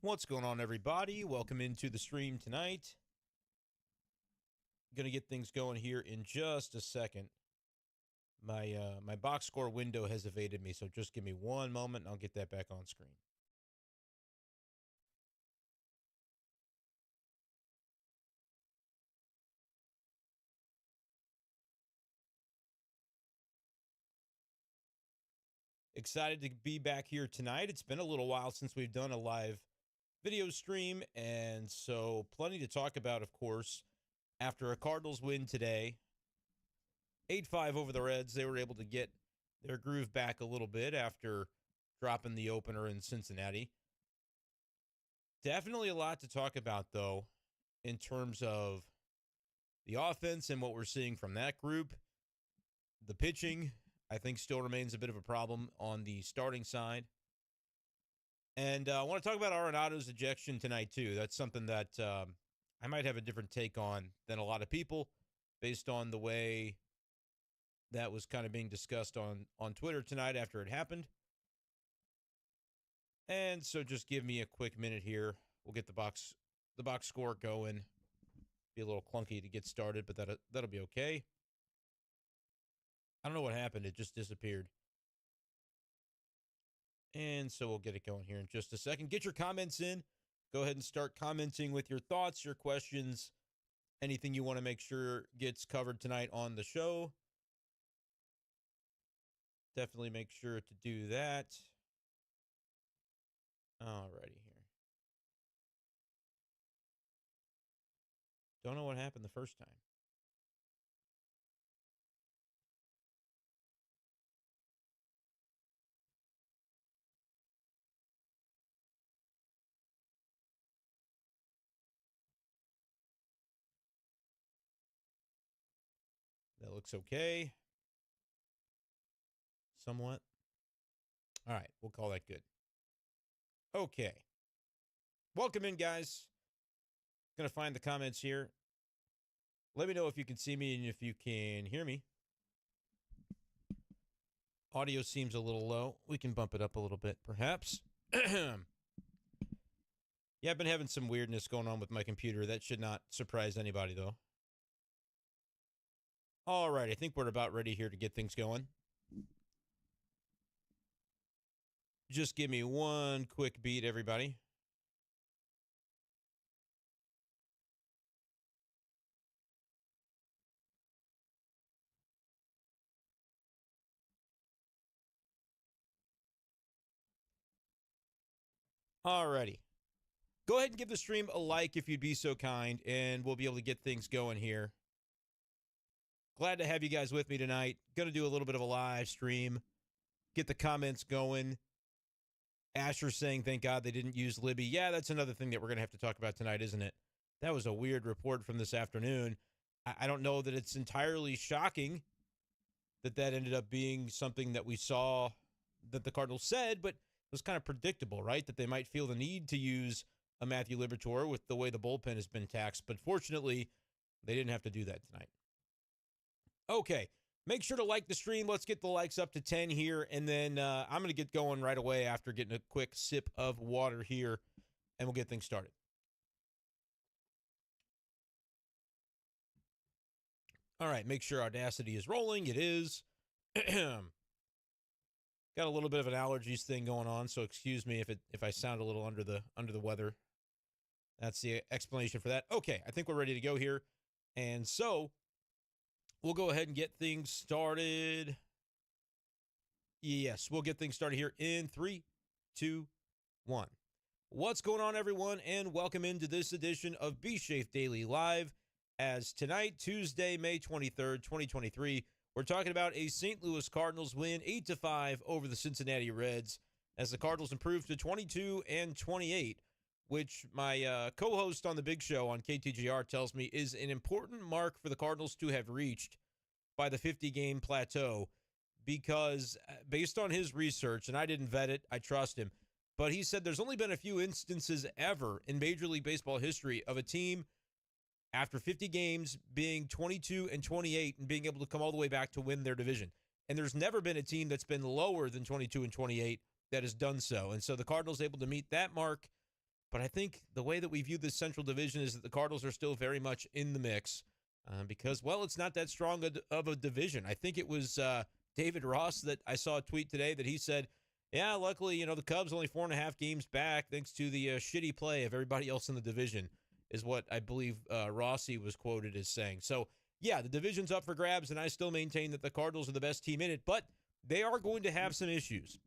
What's going on, everybody? Welcome into the stream tonight. Going to get things going here in just a second. My box score window has evaded me, so just give me one moment and I'll get that back on screen. Excited to be back here tonight. It's been a little while since we've done a live video stream, and so plenty to talk about, of course. After a Cardinals win today, 8-5 over the Reds, they were able to get their groove back a little bit after dropping the opener in Cincinnati. Definitely a lot to talk about, though, in terms of the offense and what we're seeing from that group. The pitching, I think, still remains a bit of a problem on the starting side. And I want to talk about Arenado's ejection tonight, too. That's something that I might have a different take on than a lot of people based on the way that was kind of being discussed on Twitter tonight after it happened. And so just give me a quick minute here. We'll get the box score going. Be a little clunky to get started, but that'll be okay. I don't know what happened. It just disappeared. And so we'll get it going here in just a second. Get your comments in. Go ahead and start commenting with your thoughts, your questions, anything you want to make sure gets covered tonight on the show. Definitely make sure to do that. Alrighty here. Don't know what happened the first time. That looks okay. Somewhat. All right, we'll call that good. Okay. Welcome in, guys. Going to find the comments here. Let me know if you can see me and if you can hear me. Audio seems a little low. We can bump it up a little bit, perhaps. Yeah, I've been having some weirdness going on with my computer. That should not surprise anybody, though. All right, I think we're about ready here to get things going. Just give me one quick beat, everybody. Alrighty. Go ahead and give the stream a like if you'd be so kind, and we'll be able to get things going here. Glad to have you guys with me tonight. Going to do a little bit of a live stream. Get the comments going. Asher saying, thank God they didn't use Libby. Yeah, that's another thing that we're going to have to talk about tonight, isn't it? That was a weird report from this afternoon. I don't know that it's entirely shocking that ended up being something that we saw that the Cardinals said, but it was kind of predictable, right? That they might feel the need to use a Matthew Liberatore with the way the bullpen has been taxed. But fortunately, they didn't have to do that tonight. Okay, make sure to like the stream. Let's get the likes up to 10 here, and then I'm going to get going right away after getting a quick sip of water here, and we'll get things started. All right, make sure Audacity is rolling. It is. Got a little bit of an allergies thing going on, so excuse me if I sound a little under the weather. That's the explanation for that. Okay, I think we're ready to go here, and so we'll go ahead and get things started. Yes, we'll get things started here in 3, 2, 1. What's going on, everyone, and welcome into this edition of Be Safe Daily Live. As tonight, Tuesday, May 23rd, 2023, we're talking about a St. Louis Cardinals win 8-5 over the Cincinnati Reds as the Cardinals improved to 22-28, which my co-host on the Big Show on KTGR tells me is an important mark for the Cardinals to have reached by the 50-game plateau, because based on his research, and I didn't vet it, I trust him, but he said there's only been a few instances ever in Major League Baseball history of a team after 50 games being 22-28 and being able to come all the way back to win their division. And there's never been a team that's been lower than 22-28 that has done so. And so the Cardinals able to meet that mark But I think the way that we view this Central Division is that the Cardinals are still very much in the mix because, well, it's not that strong of a division. I think it was David Ross that I saw a tweet today that he said, yeah, luckily, the Cubs only 4.5 games back thanks to the shitty play of everybody else in the division, is what I believe Rossi was quoted as saying. So, yeah, the division's up for grabs, and I still maintain that the Cardinals are the best team in it, but they are going to have some issues.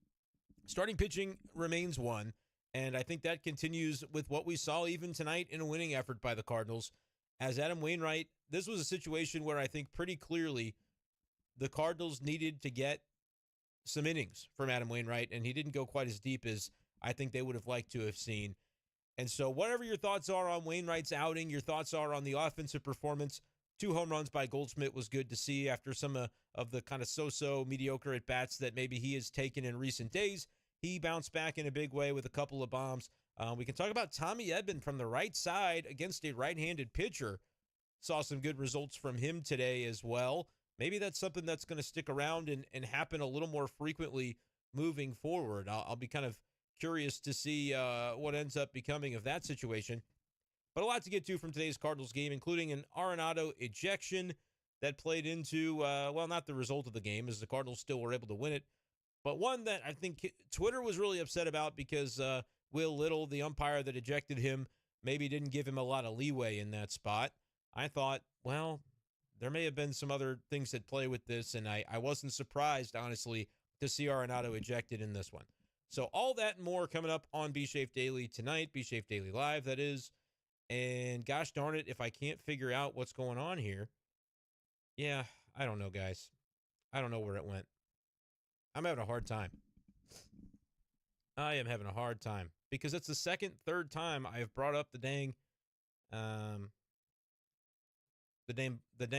Starting pitching remains one, and I think that continues with what we saw even tonight in a winning effort by the Cardinals. As Adam Wainwright, this was a situation where I think pretty clearly the Cardinals needed to get some innings from Adam Wainwright, and he didn't go quite as deep as I think they would have liked to have seen. And so whatever your thoughts are on Wainwright's outing, your thoughts are on the offensive performance, 2 home runs by Goldschmidt was good to see after some of the kind of so-so mediocre at-bats that maybe he has taken in recent days. He bounced back in a big way with a couple of bombs. We can talk about Tommy Edman from the right side against a right-handed pitcher. Saw some good results from him today as well. Maybe that's something that's going to stick around and happen a little more frequently moving forward. I'll be kind of curious to see what ends up becoming of that situation. But a lot to get to from today's Cardinals game, including an Arenado ejection that played into, well, not the result of the game, as the Cardinals still were able to win it, but one that I think Twitter was really upset about because Will Little, the umpire that ejected him, maybe didn't give him a lot of leeway in that spot. I thought, well, there may have been some other things that play with this, and I wasn't surprised, honestly, to see Arenado ejected in this one. So all that and more coming up on B Shafe Daily tonight, B Shafe Daily Live, that is. And gosh darn it, if I can't figure out what's going on here, yeah, I don't know, guys. I don't know where it went. I'm having a hard time. I am having a hard time because it's the third time I have brought up the dang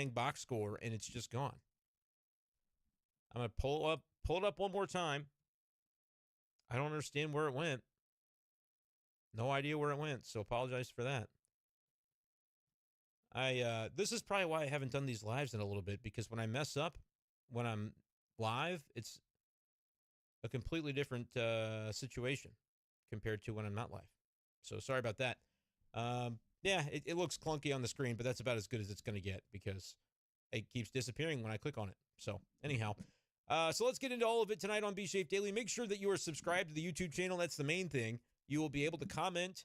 box score, and it's just gone. I'm gonna pull it up one more time. I don't understand where it went. No idea where it went, so apologize for that. This is probably why I haven't done these lives in a little bit, because when I mess up when I'm live, it's a completely different situation compared to when I'm not live. So sorry about that. Yeah, it looks clunky on the screen, but that's about as good as it's going to get because it keeps disappearing when I click on it. So anyhow, so let's get into all of it tonight on B Shafe Daily. Make sure that you are subscribed to the YouTube channel. That's the main thing. You will be able to comment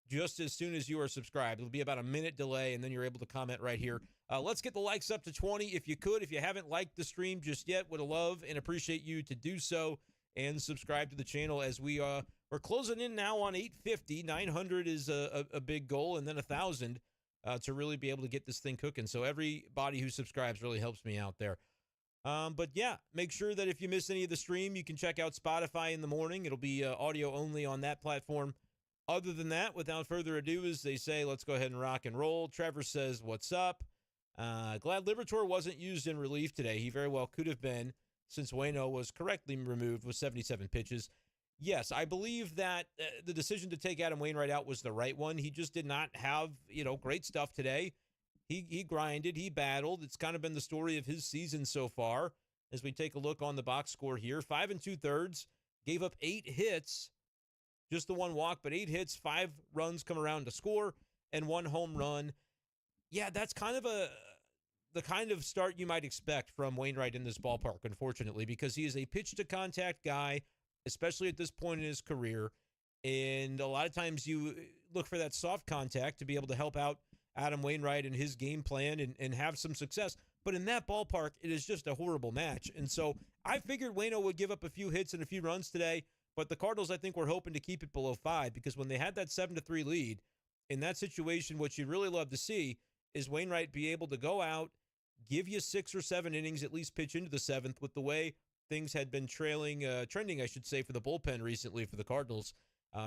just as soon as you are subscribed. It'll be about a minute delay, and then you're able to comment right here. Let's get the likes up to 20 if you could. If you haven't liked the stream just yet, would love and appreciate you to do so and subscribe to the channel as we're closing in now on 850. 900 is a big goal, and then 1,000 to really be able to get this thing cooking. So everybody who subscribes really helps me out there. But yeah, make sure that if you miss any of the stream, you can check out Spotify in the morning. It'll be audio only on that platform. Other than that, without further ado, as they say, let's go ahead and rock and roll. Trevor says, what's up? Glad Liberatore wasn't used in relief today. He very well could have been, since Waino was correctly removed with 77 pitches. Yes, I believe that the decision to take Adam Wainwright out was the right one. He just did not have, great stuff today. He grinded, he battled. It's kind of been the story of his season so far. As we take a look on the box score here, 5 2/3, gave up 8 hits, just the 1 walk, but 8 hits, 5 runs come around to score, and 1 home run. Yeah, that's kind of the kind of start you might expect from Wainwright in this ballpark, unfortunately, because he is a pitch-to-contact guy, especially at this point in his career. And a lot of times you look for that soft contact to be able to help out Adam Wainwright and his game plan and have some success. But in that ballpark, it is just a horrible match. And so I figured Waino would give up a few hits and a few runs today, but the Cardinals, I think, were hoping to keep it below 5 because when they had that 7-3 lead, in that situation, what you'd really love to see is Wainwright be able to go out, give you 6 or 7 innings, at least pitch into the 7th with the way things had been trending, I should say, for the bullpen recently for the Cardinals.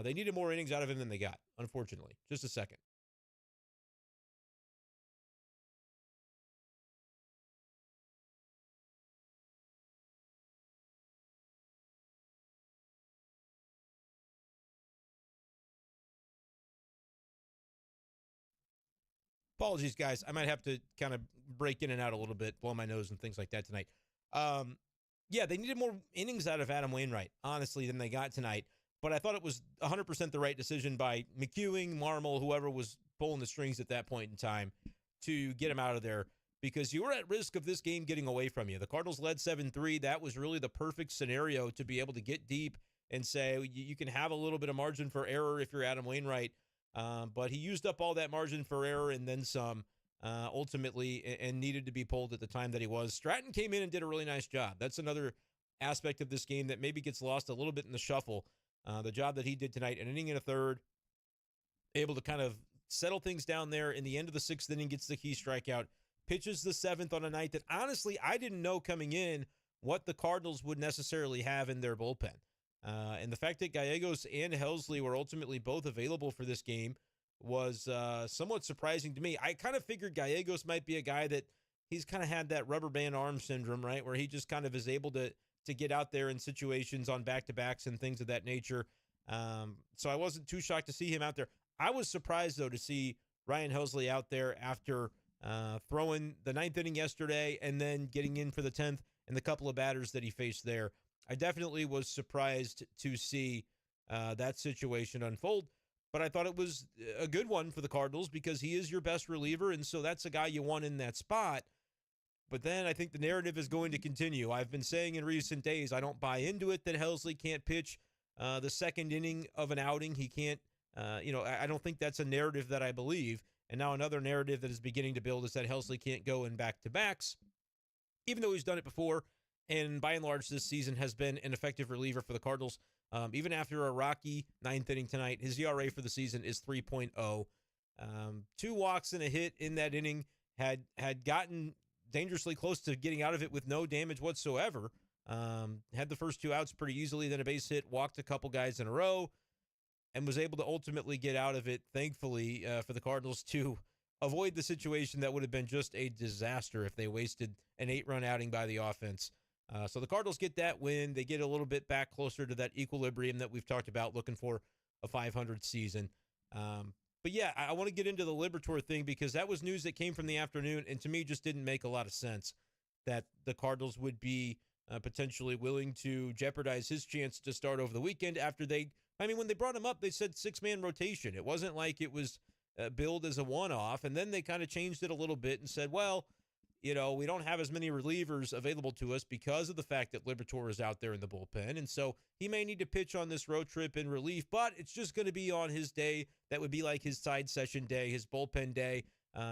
They needed more innings out of him than they got, unfortunately. Just a second. Apologies, guys. I might have to kind of break in and out a little bit, blow my nose and things like that tonight. Yeah, they needed more innings out of Adam Wainwright, honestly, than they got tonight. But I thought it was 100% the right decision by McEwing, Marmol, whoever was pulling the strings at that point in time to get him out of there, because you were at risk of this game getting away from you. The Cardinals led 7-3. That was really the perfect scenario to be able to get deep and say you can have a little bit of margin for error if you're Adam Wainwright. But he used up all that margin for error and then some, ultimately, and needed to be pulled at the time that he was. Stratton came in and did a really nice job. That's another aspect of this game that maybe gets lost a little bit in the shuffle. The job that he did tonight, an inning and a third, able to kind of settle things down there. In the end of the sixth inning, gets the key strikeout, pitches the seventh on a night that, honestly, I didn't know coming in what the Cardinals would necessarily have in their bullpen. And the fact that Gallegos and Helsley were ultimately both available for this game was somewhat surprising to me. I kind of figured Gallegos might be a guy that he's kind of had that rubber band arm syndrome, right, where he just kind of is able to get out there in situations on back-to-backs and things of that nature. So I wasn't too shocked to see him out there. I was surprised, though, to see Ryan Helsley out there after throwing the ninth inning yesterday and then getting in for the 10th and the couple of batters that he faced there. I definitely was surprised to see that situation unfold, but I thought it was a good one for the Cardinals because he is your best reliever, and so that's a guy you want in that spot. But then I think the narrative is going to continue. I've been saying in recent days I don't buy into it that Helsley can't pitch the second inning of an outing. He can't, I don't think that's a narrative that I believe. And now another narrative that is beginning to build is that Helsley can't go in back-to-backs, even though he's done it before. And by and large, this season has been an effective reliever for the Cardinals. Even after a rocky ninth inning tonight, his ERA for the season is 3.0. 2 walks and a hit in that inning, had gotten dangerously close to getting out of it with no damage whatsoever. Had the first 2 outs pretty easily, then a base hit, walked a couple guys in a row, and was able to ultimately get out of it, thankfully, for the Cardinals to avoid the situation that would have been just a disaster if they wasted an 8-run outing by the offense. So the Cardinals get that win. They get a little bit back closer to that equilibrium that we've talked about, looking for a 500 season. But yeah, I want to get into the Liberatore thing because that was news that came from the afternoon, and to me just didn't make a lot of sense that the Cardinals would be potentially willing to jeopardize his chance to start over the weekend after when they brought him up, they said 6-man rotation. It wasn't like it was billed as a one-off, and then they kind of changed it a little bit and said, well, we don't have as many relievers available to us because of the fact that Liberatore is out there in the bullpen. And so he may need to pitch on this road trip in relief, but it's just going to be on his day. That would be like his side session day, his bullpen day.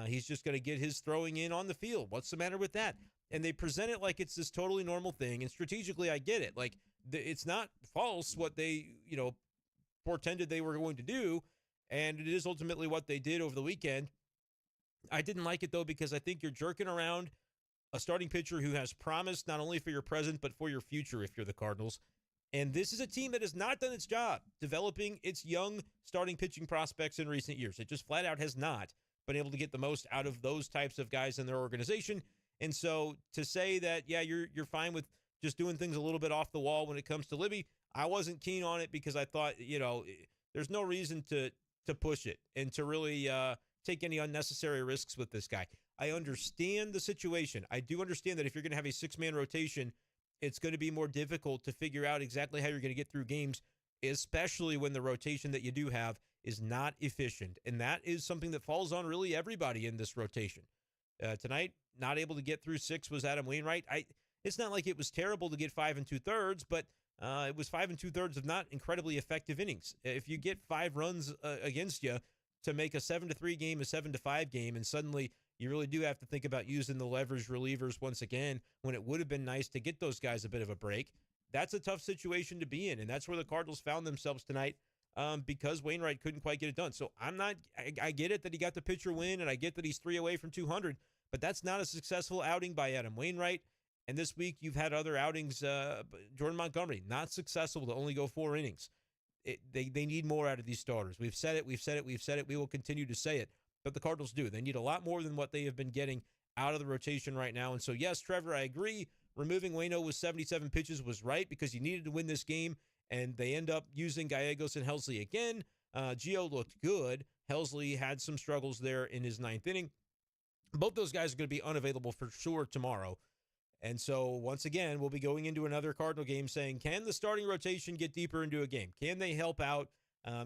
He's just going to get his throwing in on the field. What's the matter with that? And they present it like it's this totally normal thing. And strategically, I get it. Like, it's not false what they, portended they were going to do. And it is ultimately what they did over the weekend. I didn't like it, though, because I think you're jerking around a starting pitcher who has promise not only for your present, but for your future if you're the Cardinals. And this is a team that has not done its job developing its young starting pitching prospects in recent years. It just flat out has not been able to get the most out of those types of guys in their organization. And so to say that, yeah, you're fine with just doing things a little bit off the wall when it comes to Libby, I wasn't keen on it because I thought, there's no reason to push it and to really take any unnecessary risks with this guy. I understand the situation. I do understand that if you're going to have a 6-man rotation, it's going to be more difficult to figure out exactly how you're going to get through games, especially when the rotation that you do have is not efficient. And that is something that falls on really everybody in this rotation. Tonight, not able to get through 6 was Adam Wainwright. It's not like it was terrible to get 5 2/3, but it was 5 2/3 of not incredibly effective innings. If you get 5 runs against you to make a 7-3 game a 7-5 game, and suddenly you really do have to think about using the leverage relievers once again when it would have been nice to get those guys a bit of a break. That's a tough situation to be in, and that's where the Cardinals found themselves tonight because Wainwright couldn't quite get it done. So I get it that he got the pitcher win, and I get that he's 3 away from 200, but that's not a successful outing by Adam Wainwright. And this week you've had other outings. Jordan Montgomery, not successful to only go 4 innings. They need more out of these starters. We've said it. We will continue to say it. But the Cardinals do. They need a lot more than what they have been getting out of the rotation right now. And so, yes, Trevor, I agree. Removing Waino with 77 pitches was right because you needed to win this game. And they end up using Gallegos and Helsley again. Gio looked good. Helsley had some struggles there in his 9th inning. Both those guys are going to be unavailable for sure tomorrow. And so, once again, we'll be going into another Cardinal game saying, can the starting rotation get deeper into a game? Can they help out?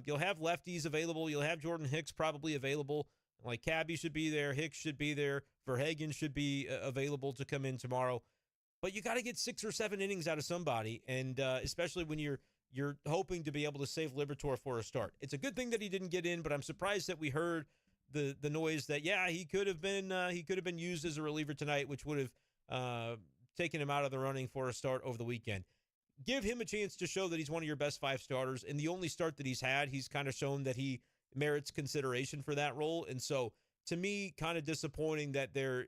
You'll have lefties available. You'll have Jordan Hicks probably available. Like, Cabby should be there. Hicks should be there. Verhagen should be available to come in tomorrow. But you got to get 6 or 7 innings out of somebody, and especially when you're hoping to be able to save Liberatore for a start. It's a good thing that he didn't get in, but I'm surprised that we heard the noise that, yeah, he could have been used as a reliever tonight, which would have taken him out of the running for a start over the weekend. Give him a chance to show that he's one of your best 5 starters. And the only start that he's had, he's kind of shown that he merits consideration for that role. And so, to me, kind of disappointing that they're,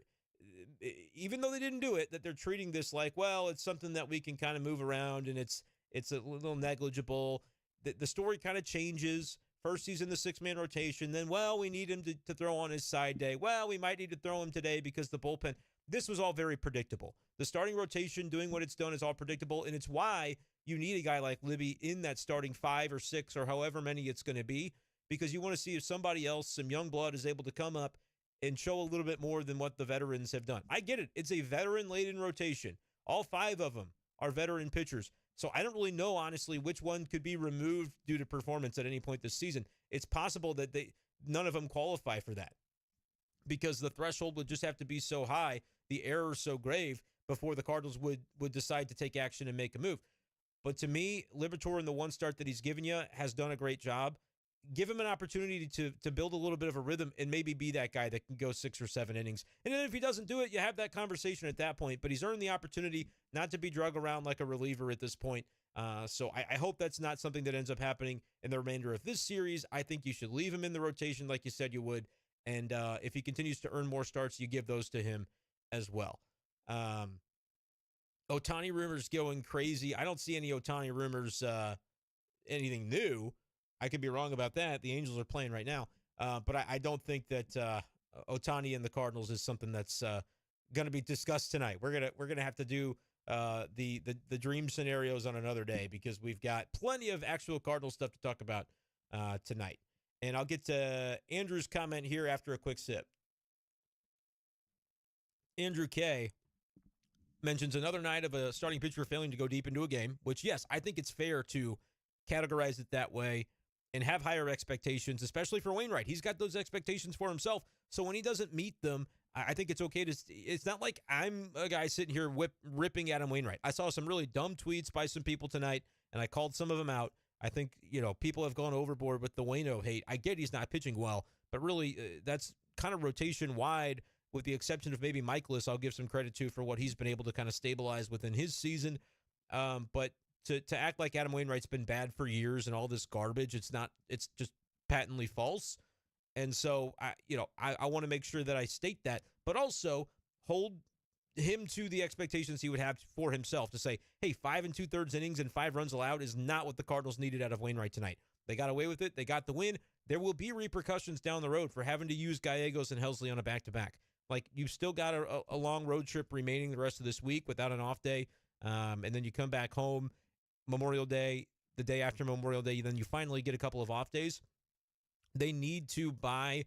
even though they didn't do it, that they're treating this like, well, it's something that we can kind of move around and it's a little negligible. The story kind of changes. First, he's in the 6-man rotation. Then, well, we need him to throw on his side day. Well, we might need to throw him today because the bullpen. This was all very predictable. The starting rotation doing what it's done is all predictable, and it's why you need a guy like Libby in that starting 5 or 6 or however many it's going to be, because you want to see if somebody else, some young blood, is able to come up and show a little bit more than what the veterans have done. I get it. It's a veteran-laden rotation. All 5 of them are veteran pitchers. So I don't really know, honestly, which one could be removed due to performance at any point this season. It's possible that none of them qualify for that because the threshold would just have to be so high, the error so grave, before the Cardinals would decide to take action and make a move. But to me, Liberatore in the one start that he's given you has done a great job. Give him an opportunity to build a little bit of a rhythm and maybe be that guy that can go 6 or 7 innings. And then if he doesn't do it, you have that conversation at that point. But he's earned the opportunity not to be drug around like a reliever at this point. So I hope that's not something that ends up happening in the remainder of this series. I think you should leave him in the rotation like you said you would. And if he continues to earn more starts, you give those to him as well. Ohtani rumors going crazy. I don't see any Ohtani rumors, anything new. I could be wrong about that. The Angels are playing right now. But I don't think that Ohtani and the Cardinals is something that's going to be discussed tonight. We're gonna have to do the dream scenarios on another day because we've got plenty of actual Cardinal stuff to talk about tonight. And I'll get to Andrew's comment here after a quick sip. Andrew K. mentions another night of a starting pitcher failing to go deep into a game, which, yes, I think it's fair to categorize it that way and have higher expectations, especially for Wainwright. He's got those expectations for himself. So when he doesn't meet them, I think it's okay to – it's not like I'm a guy sitting here ripping Adam Wainwright. I saw some really dumb tweets by some people tonight, and I called some of them out. I think, people have gone overboard with the Waino hate. I get he's not pitching well, but really that's kind of rotation wide with the exception of maybe Michaelis. I'll give some credit to for what he's been able to kind of stabilize within his season. But to act like Adam Wainwright's been bad for years and all this garbage, it's just patently false. And so, I want to make sure that I state that, but also hold him to the expectations he would have for himself to say, hey, 5 2/3 innings and 5 runs allowed is not what the Cardinals needed out of Wainwright tonight. They got away with it. They got the win. There will be repercussions down the road for having to use Gallegos and Helsley on a back-to-back. Like, you've still got a long road trip remaining the rest of this week without an off day, and then you come back home Memorial Day, the day after Memorial Day, then you finally get a couple of off days. They need to buy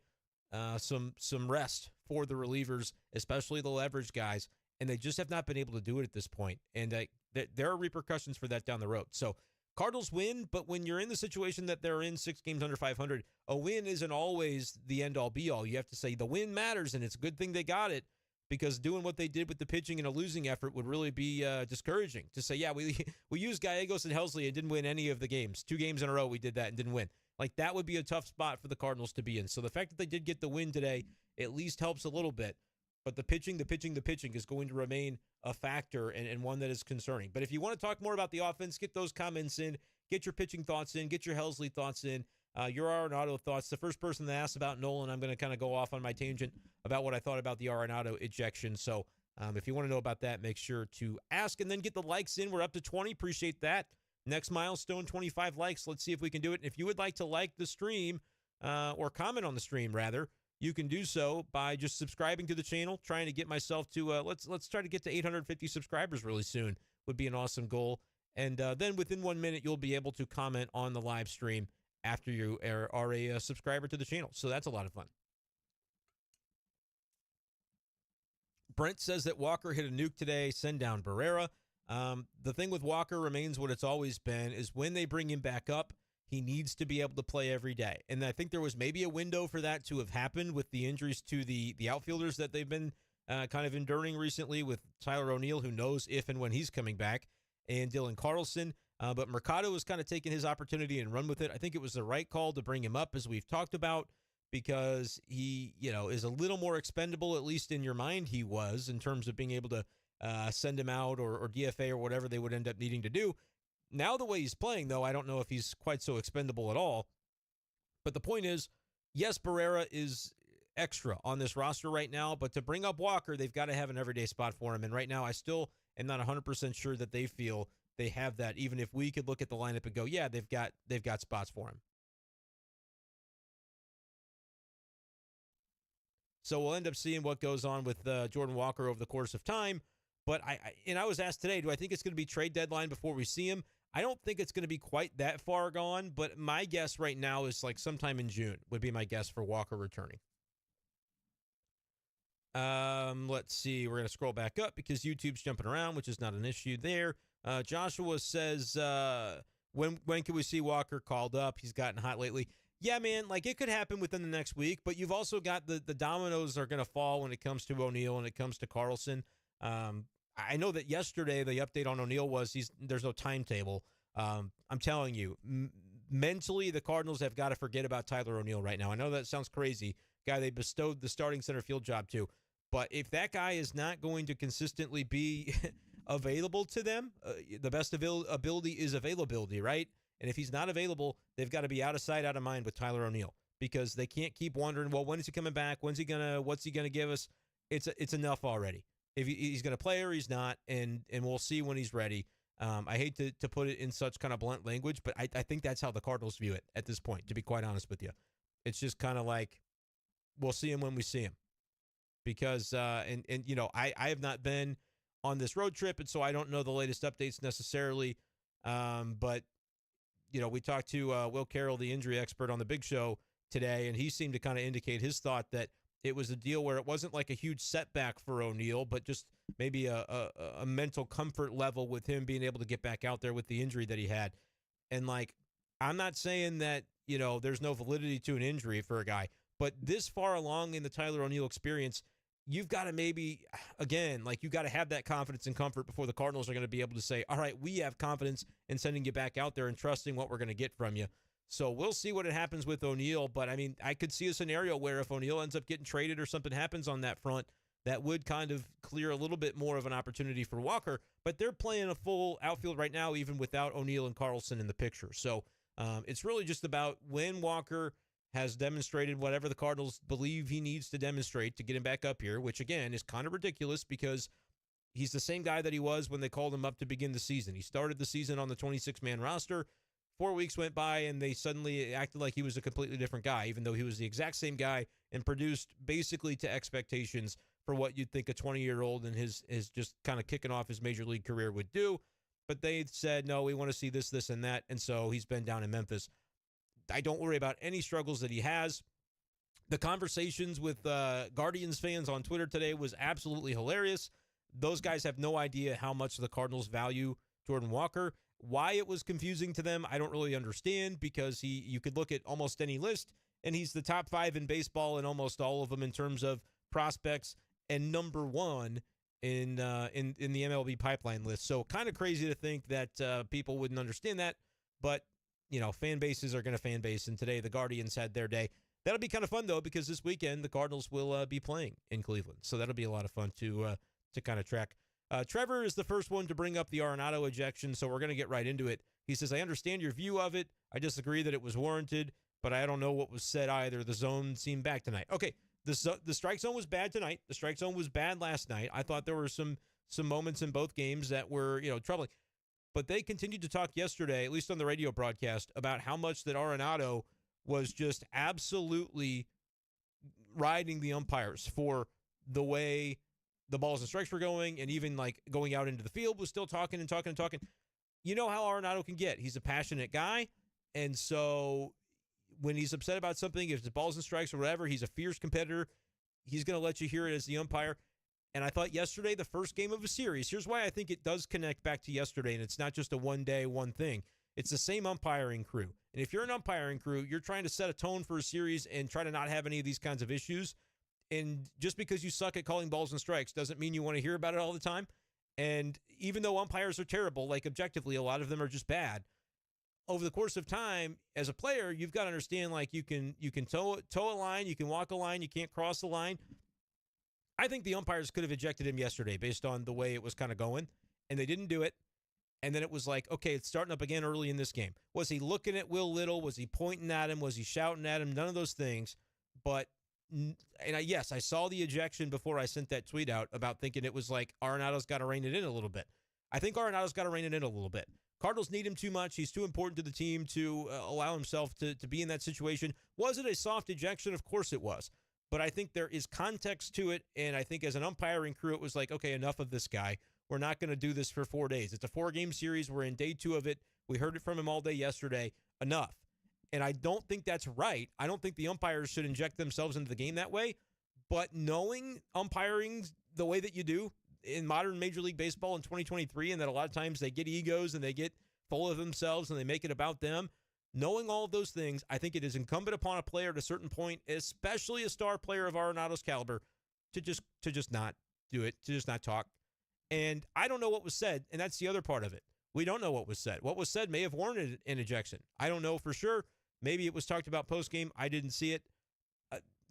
some rest for the relievers, especially the leverage guys, and they just have not been able to do it at this point. And there are repercussions for that down the road. So Cardinals win, but when you're in the situation that they're in, 6 games under 500, a win isn't always the end-all, be-all. You have to say the win matters, and it's a good thing they got it, because doing what they did with the pitching in a losing effort would really be discouraging. To say, yeah, we used Gallegos and Helsley and didn't win any of the games. 2 games in a row we did that and didn't win. Like, that would be a tough spot for the Cardinals to be in. So the fact that they did get the win today at least helps a little bit. But the pitching is going to remain a factor and one that is concerning. But if you want to talk more about the offense, get those comments in, get your pitching thoughts in, get your Helsley thoughts in, your Arenado thoughts. The first person that asked about Nolan, I'm going to kind of go off on my tangent about what I thought about the Arenado ejection. So if you want to know about that, make sure to ask and then get the likes in. We're up to 20. Appreciate that. Next milestone, 25 likes. Let's see if we can do it. And if you would like to like the stream or comment on the stream, rather, you can do so by just subscribing to the channel, trying to get myself to, let's try to get to 850 subscribers really soon. Would be an awesome goal. And then within 1 minute, you'll be able to comment on the live stream after you are a subscriber to the channel. So that's a lot of fun. Brent says that Walker hit a nuke today. Send down Barrera. The thing with Walker remains what it's always been, is when they bring him back up, he needs to be able to play every day. And I think there was maybe a window for that to have happened with the injuries to the outfielders that they've been kind of enduring recently, with Tyler O'Neill, who knows if and when he's coming back, and Dylan Carlson. But Mercado has kind of taken his opportunity and run with it. I think it was the right call to bring him up, as we've talked about, because he, is a little more expendable, at least in your mind he was, in terms of being able to send him out or DFA or whatever they would end up needing to do. Now, the way he's playing, though, I don't know if he's quite so expendable at all. But the point is, yes, Barrera is extra on this roster right now, but to bring up Walker, they've got to have an everyday spot for him. And right now, I still am not 100% sure that they feel they have that, even if we could look at the lineup and go, yeah, they've got spots for him. So we'll end up seeing what goes on with Jordan Walker over the course of time. But I was asked today, do I think it's going to be trade deadline before we see him? I don't think it's going to be quite that far gone, but my guess right now is like sometime in June would be my guess for Walker returning. Let's see. We're going to scroll back up because YouTube's jumping around, which is not an issue there. Joshua says, when can we see Walker called up? He's gotten hot lately. Yeah, man, like it could happen within the next week, but you've also got the dominoes are going to fall when it comes to O'Neill and it comes to Carlson. I know that yesterday the update on O'Neill was there's no timetable. I'm telling you, mentally the Cardinals have got to forget about Tyler O'Neill right now. I know that sounds crazy, guy they bestowed the starting center field job to, but if that guy is not going to consistently be available to them, the best ability is availability, right? And if he's not available, they've got to be out of sight, out of mind with Tyler O'Neill, because they can't keep wondering, well, when is he coming back? What's he gonna give us? It's enough already. If he's going to play or he's not, and we'll see when he's ready. I hate to put it in such kind of blunt language, but I think that's how the Cardinals view it at this point, to be quite honest with you. It's just kind of like, we'll see him when we see him. Because, I have not been on this road trip, and so I don't know the latest updates necessarily. But, we talked to Will Carroll, the injury expert on the Big Show today, and he seemed to kind of indicate his thought that it was a deal where it wasn't like a huge setback for O'Neill, but just maybe a mental comfort level with him being able to get back out there with the injury that he had. And, like, I'm not saying that, there's no validity to an injury for a guy, but this far along in the Tyler O'Neill experience, you've got to maybe, again, like, you got to have that confidence and comfort before the Cardinals are going to be able to say, all right, we have confidence in sending you back out there and trusting what we're going to get from you. So we'll see what happens with O'Neill, but I mean, I could see a scenario where if O'Neill ends up getting traded or something happens on that front, that would kind of clear a little bit more of an opportunity for Walker. But they're playing a full outfield right now, even without O'Neill and Carlson in the picture. So it's really just about when Walker has demonstrated whatever the Cardinals believe he needs to demonstrate to get him back up here, which, again, is kind of ridiculous because he's the same guy that he was when they called him up to begin the season. He started the season on the 26-man roster. 4 weeks went by, and they suddenly acted like he was a completely different guy, even though he was the exact same guy and produced basically to expectations for what you'd think a 20-year-old and his just kind of kicking off his major league career would do. But they said, no, we want to see this, this, and that, and so he's been down in Memphis. I don't worry about any struggles that he has. The conversations with Guardians fans on Twitter today was absolutely hilarious. Those guys have no idea how much the Cardinals value Jordan Walker. Why it was confusing to them, I don't really understand, because you could look at almost any list, and he's the top 5 in baseball in almost all of them in terms of prospects, and number 1 in the MLB pipeline list. So kind of crazy to think that people wouldn't understand that, but fan bases are going to fan base, and today the Guardians had their day. That'll be kind of fun, though, because this weekend the Cardinals will be playing in Cleveland, so that'll be a lot of fun to kind of track. Trevor is the first one to bring up the Arenado ejection, so we're going to get right into it. He says, I understand your view of it. I disagree that it was warranted, but I don't know what was said either. The zone seemed back tonight. Okay, the strike zone was bad tonight. The strike zone was bad last night. I thought there were some moments in both games that were, troubling. But they continued to talk yesterday, at least on the radio broadcast, about how much that Arenado was just absolutely riding the umpires for the way the balls and strikes were going, and even like going out into the field was still talking and talking and talking. You know how Arenado can get. He's a passionate guy, and so when he's upset about something, if it's balls and strikes or whatever, he's a fierce competitor. He's going to let you hear it as the umpire. And I thought yesterday, the first game of a series, here's why I think it does connect back to yesterday, and it's not just a one-day, one thing. It's the same umpiring crew. And if you're an umpiring crew, you're trying to set a tone for a series and try to not have any of these kinds of issues. And just because you suck at calling balls and strikes doesn't mean you want to hear about it all the time. And even though umpires are terrible, like objectively, a lot of them are just bad. Over the course of time, as a player, you've got to understand, like, you can toe a line, you can walk a line, you can't cross the line. I think the umpires could have ejected him yesterday based on the way it was kind of going, and they didn't do it. And then it was like, okay, it's starting up again early in this game. Was he looking at Will Little? Was he pointing at him? Was he shouting at him? None of those things. But, yes, I saw the ejection before I sent that tweet out about thinking it was like Arenado's got to rein it in a little bit. I think Arenado's got to rein it in a little bit. Cardinals need him too much. He's too important to the team to allow himself to be in that situation. Was it a soft ejection? Of course it was. But I think there is context to it, and I think as an umpiring crew, it was like, okay, enough of this guy. We're not going to do this for 4 days. It's a 4-game series. We're in day 2 of it. We heard it from him all day yesterday. Enough. And I don't think that's right. I don't think the umpires should inject themselves into the game that way. But knowing umpiring the way that you do in modern Major League Baseball in 2023, and that a lot of times they get egos and they get full of themselves and they make it about them, knowing all of those things, I think it is incumbent upon a player at a certain point, especially a star player of Arenado's caliber, to just not do it, to just not talk. And I don't know what was said, and that's the other part of it. We don't know what was said. What was said may have warranted an ejection. I don't know for sure. Maybe it was talked about post-game. I didn't see it.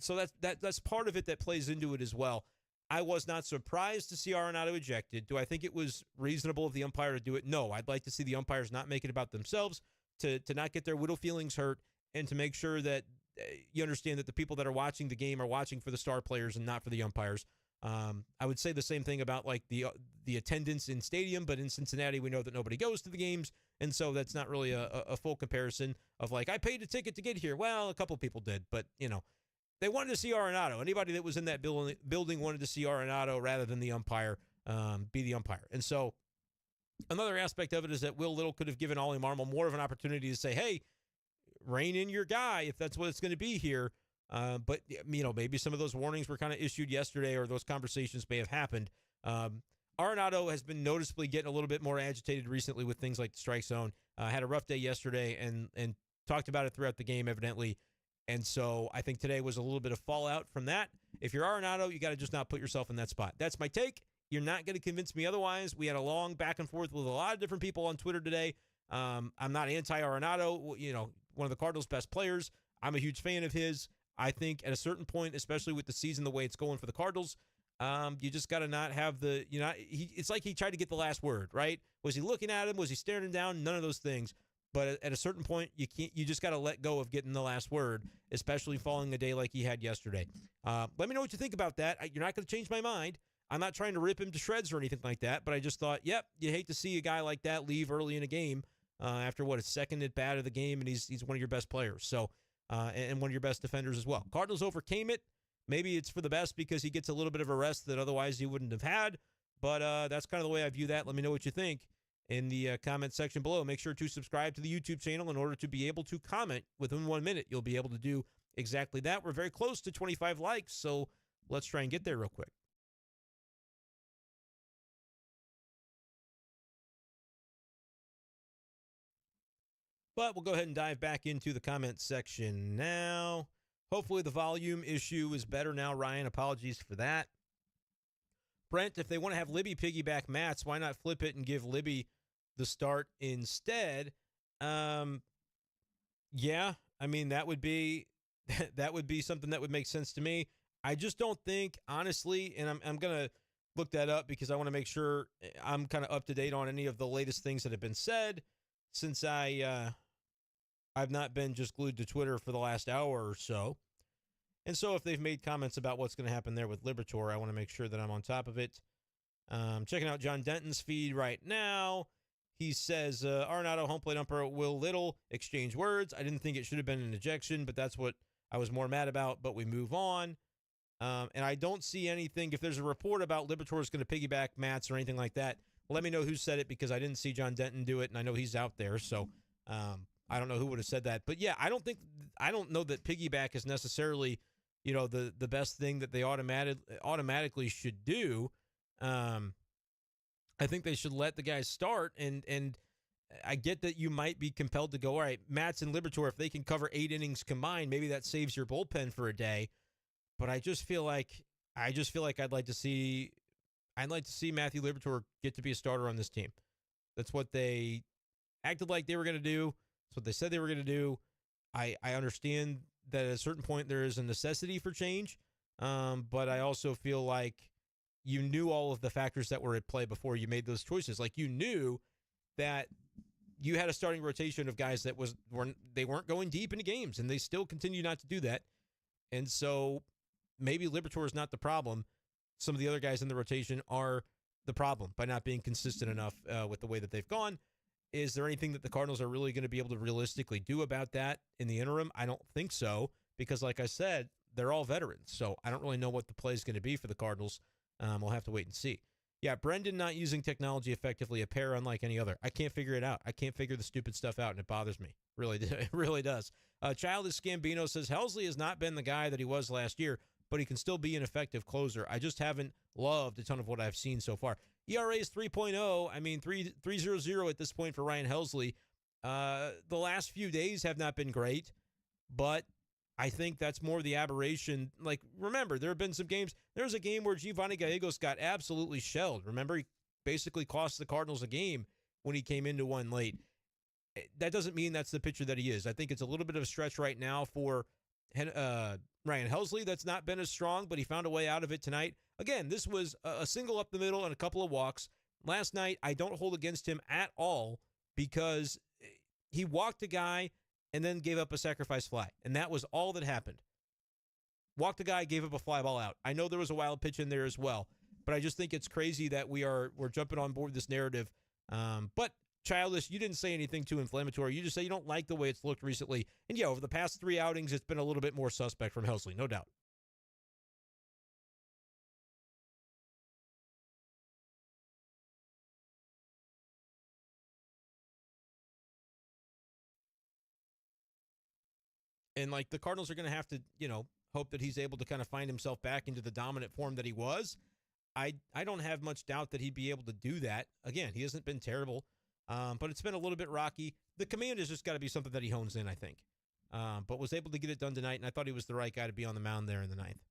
So that's part of it that plays into it as well. I was not surprised to see Arenado ejected. Do I think it was reasonable of the umpire to do it? No. I'd like to see the umpires not make it about themselves, to not get their little feelings hurt, and to make sure that you understand that the people that are watching the game are watching for the star players and not for the umpires. I would say the same thing about like the attendance in stadium, but in Cincinnati, we know that nobody goes to the games, and so that's not really a full comparison of like, I paid a ticket to get here. Well, a couple people did, but they wanted to see Arenado. Anybody that was in that building wanted to see Arenado rather than the umpire be the umpire. And so another aspect of it is that Will Little could have given Ollie Marmol more of an opportunity to say, hey, rein in your guy if that's what it's going to be here. But maybe some of those warnings were kind of issued yesterday, or those conversations may have happened. Arenado has been noticeably getting a little bit more agitated recently with things like the strike zone. Had a rough day yesterday and talked about it throughout the game, evidently. And so I think today was a little bit of fallout from that. If you're Arenado, you got to just not put yourself in that spot. That's my take. You're not going to convince me otherwise. We had a long back and forth with a lot of different people on Twitter today. I'm not anti-Arenado, one of the Cardinals' best players. I'm a huge fan of his. I think at a certain point, especially with the season the way it's going for the Cardinals, you just got to not have it's like he tried to get the last word, right? Was he looking at him? Was he staring him down? None of those things. But at a certain point, you just got to let go of getting the last word, especially following a day like he had yesterday. Let me know what you think about that. You're not going to change my mind. I'm not trying to rip him to shreds or anything like that, but I just thought, you hate to see a guy like that leave early in a game after his second at bat of the game, and he's one of your best players. So, and one of your best defenders as well. Cardinals overcame it. Maybe it's for the best because he gets a little bit of a rest that otherwise he wouldn't have had, but that's kind of the way I view that. Let me know what you think in the comment section below. Make sure to subscribe to the YouTube channel in order to be able to comment within 1 minute. You'll be able to do exactly that. We're very close to 25 likes, so let's try and get there real quick. But we'll go ahead and dive back into the comment section now. Hopefully the volume issue is better now, Ryan. Apologies for that. Brent, if they want to have Libby piggyback Mats, why not flip it and give Libby the start instead? Yeah, I mean, that would be something that would make sense to me. I just don't think, honestly, and I'm going to look that up because I want to make sure I'm kind of up to date on any of the latest things that have been said since I've not been just glued to Twitter for the last hour or so. And so if they've made comments about what's going to happen there with Liberatore, I want to make sure that I'm on top of it. Checking out John Denton's feed right now. He says, Arenado, home plate umpire Will Little, exchange words. I didn't think it should have been an ejection, but that's what I was more mad about, but we move on. And I don't see anything. If there's a report about Liberatore's going to piggyback Mats or anything like that, let me know who said it because I didn't see John Denton do it, and I know he's out there, so I don't know who would have said that. But, yeah, I don't know that piggyback is necessarily, the best thing that they automatically should do. I think they should let the guys start, and I get that you might be compelled to go, all right, Matz and Liberatore, if they can cover 8 innings combined, maybe that saves your bullpen for a day. But I just feel like I'd like to see Matthew Liberatore get to be a starter on this team. That's what they acted like they were going to do. That's what they said they were going to do. I understand that at a certain point there is a necessity for change, but I also feel like you knew all of the factors that were at play before you made those choices. Like, you knew that you had a starting rotation of guys that weren't going deep into games, and they still continue not to do that. And so maybe Liberatore is not the problem. Some of the other guys in the rotation are the problem by not being consistent enough with the way that they've gone. Is there anything that the Cardinals are really going to be able to realistically do about that in the interim? I don't think so, because like I said, they're all veterans. So I don't really know what the play is going to be for the Cardinals. We'll have to wait and see. Yeah, Brenden not using technology effectively, a pair unlike any other. I can't figure it out. I can't figure the stupid stuff out, and it bothers me. It really does. Childish Scambino says, Helsley has not been the guy that he was last year, but he can still be an effective closer. I just haven't loved a ton of what I've seen so far. ERA is 3.0. I mean, 3.00 at this point for Ryan Helsley. The last few days have not been great, but I think that's more the aberration. Like, remember, there have been some games. There was a game where Giovanni Gallegos got absolutely shelled. Remember, he basically cost the Cardinals a game when he came into one late. That doesn't mean that's the pitcher that he is. I think it's a little bit of a stretch right now for Ryan Helsley. That's not been as strong, but he found a way out of it tonight. Again, this was a single up the middle and a couple of walks. Last night, I don't hold against him at all because he walked a guy and then gave up a sacrifice fly. And that was all that happened. Walked a guy, gave up a fly ball out. I know there was a wild pitch in there as well, but I just think it's crazy that we're jumping on board this narrative. But Childish, you didn't say anything too inflammatory. You just say you don't like the way it's looked recently. And yeah, over the past 3 outings, it's been a little bit more suspect from Helsley, no doubt. And like, the Cardinals are going to have to, hope that he's able to kind of find himself back into the dominant form that he was. I don't have much doubt that he'd be able to do that. Again, he hasn't been terrible, but it's been a little bit rocky. The command has just got to be something that he hones in, I think. But was able to get it done tonight, and I thought he was the right guy to be on the mound there in the ninth.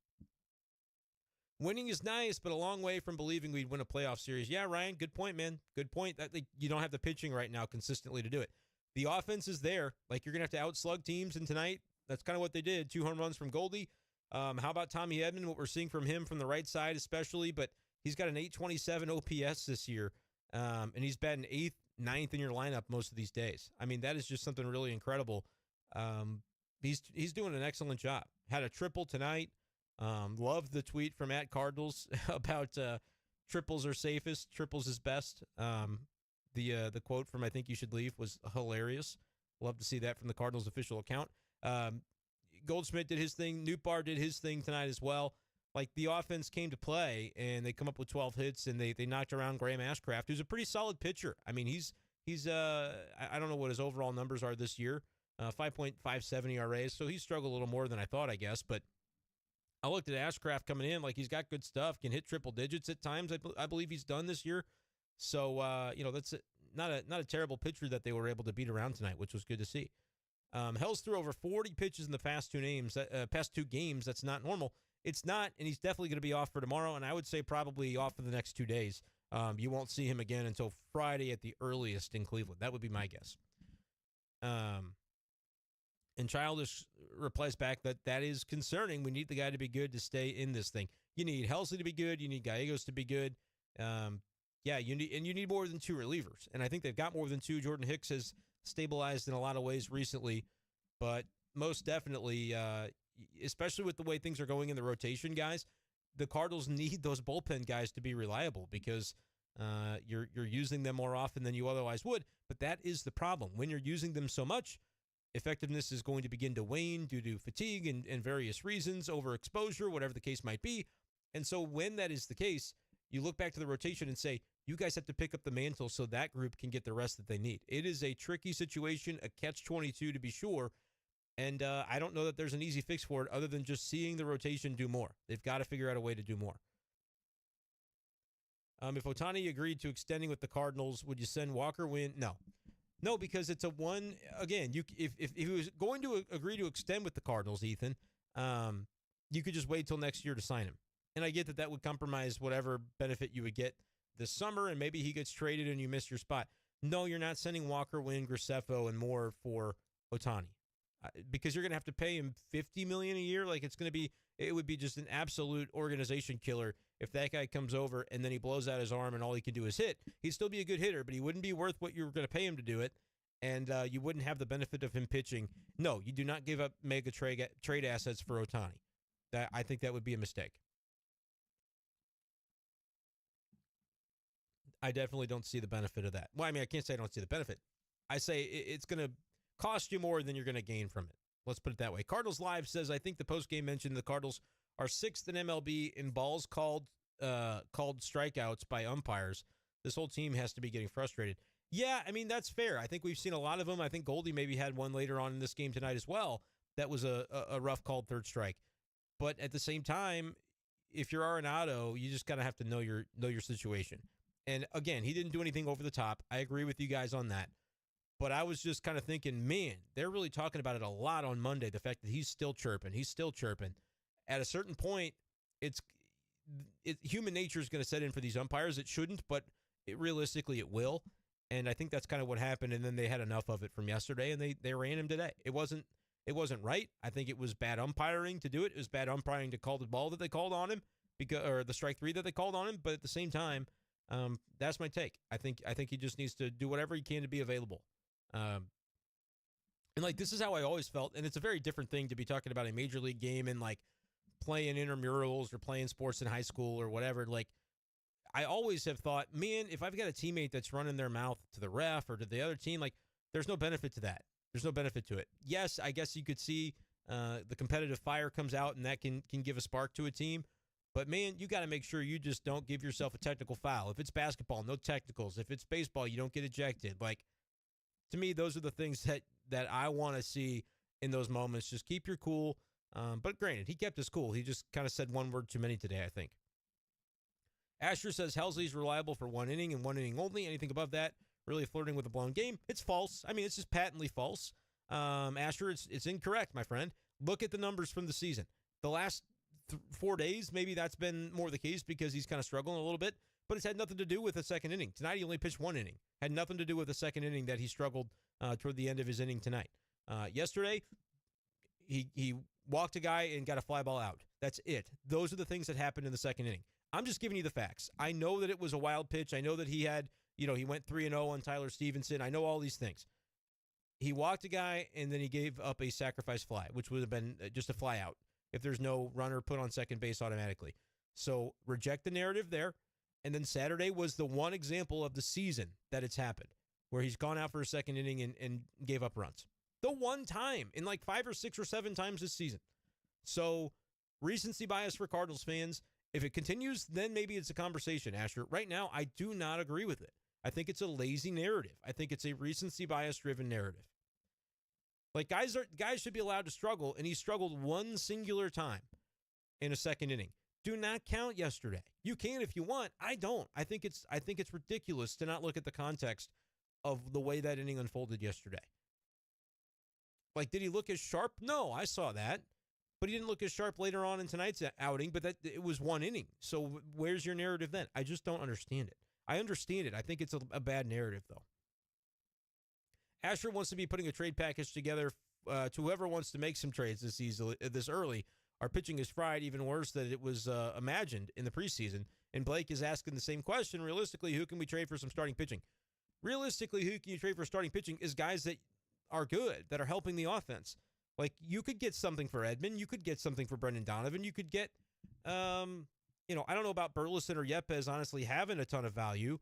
Winning is nice, but a long way from believing we'd win a playoff series. Yeah, Ryan, good point, man. Good point. You don't have the pitching right now consistently to do it. The offense is there. Like, you're going to have to outslug teams, and tonight, that's kind of what they did. 2 home runs from Goldy. How about Tommy Edman, what we're seeing from him from the right side especially, but he's got an 827 OPS this year, and he's batting 8th, 9th in your lineup most of these days. I mean, that is just something really incredible. He's doing an excellent job. Had a triple tonight. Loved the tweet from @Cardinals about triples are safest, triples is best. The quote from I Think You Should Leave was hilarious. Love to see that from the Cardinals official account. Goldschmidt did his thing. Nootbaar did his thing tonight as well. Like, the offense came to play, and they come up with 12 hits, and they knocked around Graham Ashcraft, who's a pretty solid pitcher. I mean, he's I don't know what his overall numbers are this year, 5.57 ERA, so he struggled a little more than I thought, I guess. But I looked at Ashcraft coming in, like, he's got good stuff, can hit triple digits at times. I believe he's done this year. So, that's not a terrible pitcher that they were able to beat around tonight, which was good to see. Hells threw over 40 pitches in the past two games. That's not normal. It's not, and he's definitely going to be off for tomorrow, and I would say probably off for the next 2 days. You won't see him again until Friday at the earliest in Cleveland. That would be my guess. And Childish replies back that is concerning. We need the guy to be good to stay in this thing. You need Helsley to be good. You need Gallegos to be good. You need more than 2 relievers, and I think they've got more than 2. Jordan Hicks has stabilized in a lot of ways recently, but most definitely, especially with the way things are going in the rotation, guys, the Cardinals need those bullpen guys to be reliable because you're using them more often than you otherwise would. But that is the problem. When you're using them so much, effectiveness is going to begin to wane due to fatigue and various reasons, overexposure, whatever the case might be. And so when that is the case, you look back to the rotation and say, you guys have to pick up the mantle so that group can get the rest that they need. It is a tricky situation, a catch-22 to be sure, And I don't know that there's an easy fix for it other than just seeing the rotation do more. They've got to figure out a way to do more. If Ohtani agreed to extending with the Cardinals, would you send Walker Winn? No, because it's a one. Again, if he was going to agree to extend with the Cardinals, Ethan, you could just wait till next year to sign him. And I get that would compromise whatever benefit you would get this summer, and maybe he gets traded and you miss your spot. No, you're not sending Walker, Winn, Graceffo, and more for Ohtani because you're going to have to pay him $50 million a year. Like it would be just an absolute organization killer if that guy comes over and then he blows out his arm and all he can do is hit. He'd still be a good hitter, but he wouldn't be worth what you were going to pay him to do it, and you wouldn't have the benefit of him pitching. No, you do not give up mega trade assets for Ohtani. I think that would be a mistake. I definitely don't see the benefit of that. Well, I mean, I can't say I don't see the benefit. I say it's going to cost you more than you're going to gain from it. Let's put it that way. Cardinals Live says, I think the postgame mentioned the Cardinals are 6th in MLB in balls called strikeouts by umpires. This whole team has to be getting frustrated. Yeah, I mean, that's fair. I think we've seen a lot of them. I think Goldy maybe had one later on in this game tonight as well. That was a rough called third strike. But at the same time, if you're Arenado, you just kind of have to know your situation. And again, he didn't do anything over the top. I agree with you guys on that. But I was just kind of thinking, man, they're really talking about it a lot on Monday, the fact that he's still chirping. At a certain point, human nature is going to set in for these umpires. It shouldn't, but realistically it will. And I think that's kind of what happened. And then they had enough of it from yesterday, and they ran him today. It wasn't right. I think it was bad umpiring to do it. It was bad umpiring to call the ball that they called on him, or the strike three that they called on him. But at the same time, that's my take. I think he just needs to do whatever he can to be available. And like, this is how I always felt. And it's a very different thing to be talking about a major league game and like playing intramurals or playing sports in high school or whatever. Like, I always have thought, man, if I've got a teammate that's running their mouth to the ref or to the other team, like, there's no benefit to that. There's no benefit to it. Yes, I guess you could see the competitive fire comes out and that can give a spark to a team. But, man, you got to make sure you just don't give yourself a technical foul. If it's basketball, no technicals. If it's baseball, you don't get ejected. Like, to me, those are the things that I want to see in those moments. Just keep your cool. But granted, he kept his cool. He just kind of said one word too many today, I think. Asher says Helsley's reliable for 1 inning and 1 inning only. Anything above that, really flirting with a blown game. It's false. I mean, it's just patently false. Asher, it's incorrect, my friend. Look at the numbers from the season. The last 4 days, maybe that's been more the case because he's kind of struggling a little bit, but it's had nothing to do with the second inning. Tonight, he only pitched 1 inning. Had nothing to do with the second inning that he struggled toward the end of his inning tonight. Yesterday, he walked a guy and got a fly ball out. That's it. Those are the things that happened in the second inning. I'm just giving you the facts. I know that it was a wild pitch. I know that he had, he went 3-0 on Tyler Stevenson. I know all these things. He walked a guy, and then he gave up a sacrifice fly, which would have been just a fly out if there's no runner put on second base automatically. So reject the narrative there. And then Saturday was the one example of the season that it's happened, where he's gone out for a second inning and gave up runs. The one time in like 5 or 6 or 7 times this season. So recency bias for Cardinals fans. If it continues, then maybe it's a conversation, Asher. Right now, I do not agree with it. I think it's a lazy narrative. I think it's a recency bias-driven narrative. Like, guys should be allowed to struggle, and he struggled one singular time in a second inning. Do not count yesterday. You can if you want. I don't. I think it's ridiculous to not look at the context of the way that inning unfolded yesterday. Like, did he look as sharp? No, I saw that. But he didn't look as sharp later on in tonight's outing, but it was 1 inning. So where's your narrative then? I just don't understand it. I understand it. I think it's a bad narrative, though. Asher wants to be putting a trade package together to whoever wants to make some trades this early. Our pitching is fried, even worse than it was imagined in the preseason. And Blake is asking the same question. Realistically, who can we trade for some starting pitching? Realistically, who can you trade for starting pitching is guys that are good, that are helping the offense. Like, you could get something for Edman. You could get something for Brendan Donovan. You could get, I don't know about Burleson or Yepes honestly having a ton of value.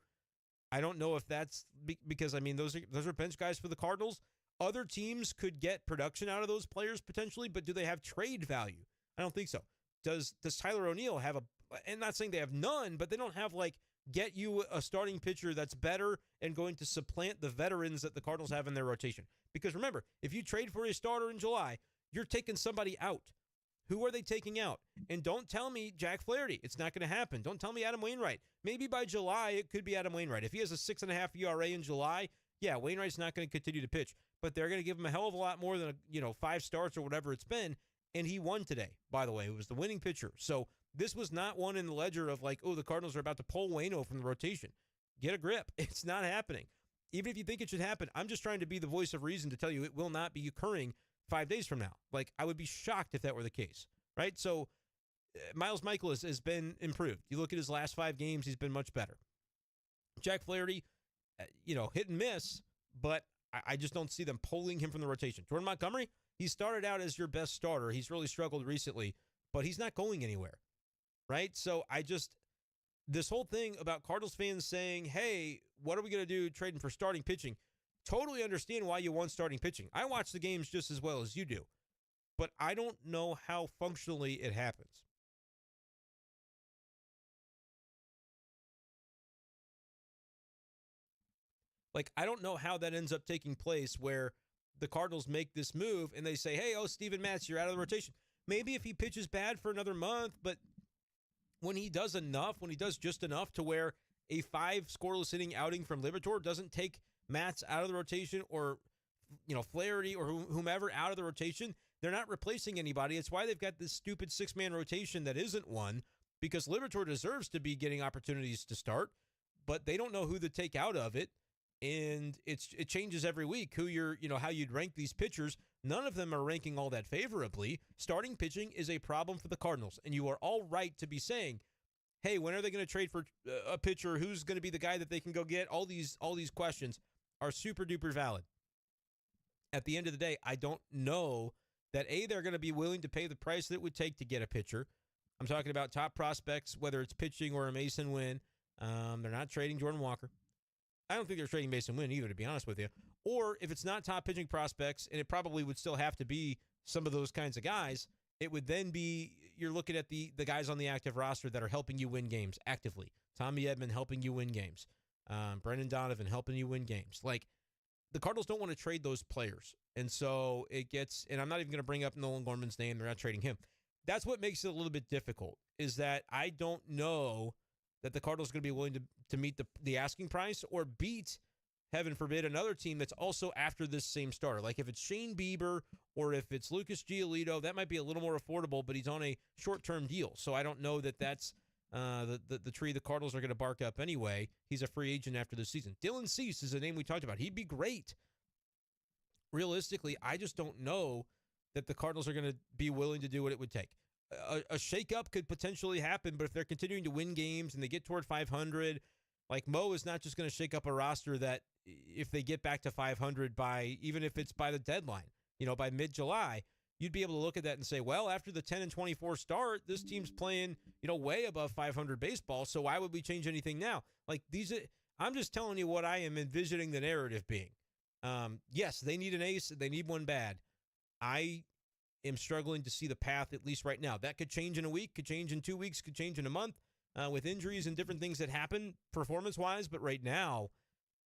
I don't know if that's because, I mean, those are bench guys for the Cardinals. Other teams could get production out of those players potentially, but do they have trade value? I don't think so. Does Tyler O'Neill have and not saying they have none, but they don't have like get you a starting pitcher that's better and going to supplant the veterans that the Cardinals have in their rotation. Because remember, if you trade for a starter in July, you're taking somebody out. Who are they taking out? And don't tell me Jack Flaherty. It's not going to happen. Don't tell me Adam Wainwright. Maybe by July, it could be Adam Wainwright. If he has a 6.5 ERA in July, yeah, Wainwright's not going to continue to pitch. But they're going to give him a hell of a lot more than 5 starts or whatever it's been. And he won today, by the way. It was the winning pitcher. So this was not one in the ledger of like, oh, the Cardinals are about to pull Waino from the rotation. Get a grip. It's not happening. Even if you think it should happen, I'm just trying to be the voice of reason to tell you it will not be occurring 5 days from now. Like, I would be shocked if that were the case, right? So Miles Michaelis has been improved. You look at his last 5 games, he's been much better. Jack Flaherty, hit and miss, but I just don't see them pulling him from the rotation. Jordan Montgomery, he started out as your best starter. He's really struggled recently, but he's not going anywhere, right? So this whole thing about Cardinals fans saying, hey, what are we going to do trading for starting pitching? Totally understand why you want starting pitching. I watch the games just as well as you do, but I don't know how functionally it happens. Like, I don't know how that ends up taking place where the Cardinals make this move and they say, hey, Steven Matz, you're out of the rotation. Maybe if he pitches bad for another month, but when he does just enough to where a 5 scoreless inning outing from Liberatore doesn't take Matz out of the rotation or, Flaherty or whomever out of the rotation, they're not replacing anybody. It's why they've got this stupid 6-man rotation that isn't one, because Liberatore deserves to be getting opportunities to start, but they don't know who to take out of it. And it changes every week who how you'd rank these pitchers. None of them are ranking all that favorably. Starting pitching is a problem for the Cardinals, and you are all right to be saying, hey, when are they going to trade for a pitcher? Who's going to be the guy that they can go get? All these questions are super duper valid. At the end of the day, I don't know that they're going to be willing to pay the price that it would take to get a pitcher. I'm talking about top prospects, whether it's pitching or a Mason Wynn. They're not trading Jordan Walker. I don't think they're trading Mason Wynn either, to be honest with you. Or if it's not top pitching prospects, and it probably would still have to be some of those kinds of guys, it would then be you're looking at the guys on the active roster that are helping you win games actively. Tommy Edman helping you win games. Brendan Donovan helping you win games. Like, the Cardinals don't want to trade those players. And so it gets, and I'm not even going to bring up Nolan Gorman's name. They're not trading him. That's what makes it a little bit difficult, is that I don't know that the Cardinals are going to be willing to meet the asking price or beat, heaven forbid, another team that's also after this same starter. Like if it's Shane Bieber or if it's Lucas Giolito, that might be a little more affordable, but he's on a short-term deal. So I don't know that that's the tree the Cardinals are going to bark up anyway. He's a free agent after this season. Dylan Cease is a name we talked about. He'd be great. Realistically, I just don't know that the Cardinals are going to be willing to do what it would take. A shakeup could potentially happen, but if they're continuing to win games and they get toward 500, like Mo is not just going to shake up a roster that if they get back to 500 even if it's by the deadline, by mid-July, you'd be able to look at that and say, well, after the 10-24 start, this team's playing, way above 500 baseball. So why would we change anything now? Like I'm just telling you what I am envisioning the narrative being. Yes, they need an ace. They need one bad. I am struggling to see the path, at least right now. That could change in a week, could change in 2 weeks, could change in a month with injuries and different things that happen performance-wise. But right now,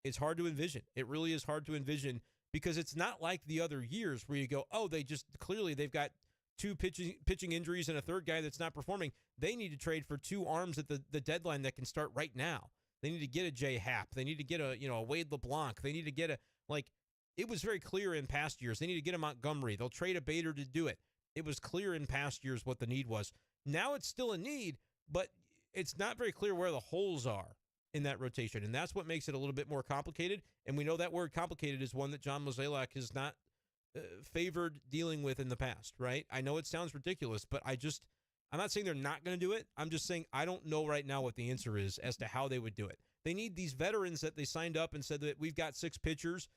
it's hard to envision. It really is hard to envision because it's not like the other years where you go, they've got 2 pitching injuries and a third guy that's not performing. They need to trade for 2 arms at the deadline that can start right now. They need to get a Jay Happ. They need to get a Wade LeBlanc. They need to get it was very clear in past years. They need to get a Montgomery. They'll trade a Bader to do it. It was clear in past years what the need was. Now it's still a need, but it's not very clear where the holes are in that rotation, and that's what makes it a little bit more complicated. And we know that word complicated is one that John Mozeliak has not favored dealing with in the past, right? I know it sounds ridiculous, but I'm not saying they're not going to do it. I'm just saying I don't know right now what the answer is as to how they would do it. They need these veterans that they signed up and said that we've got 6 pitchers,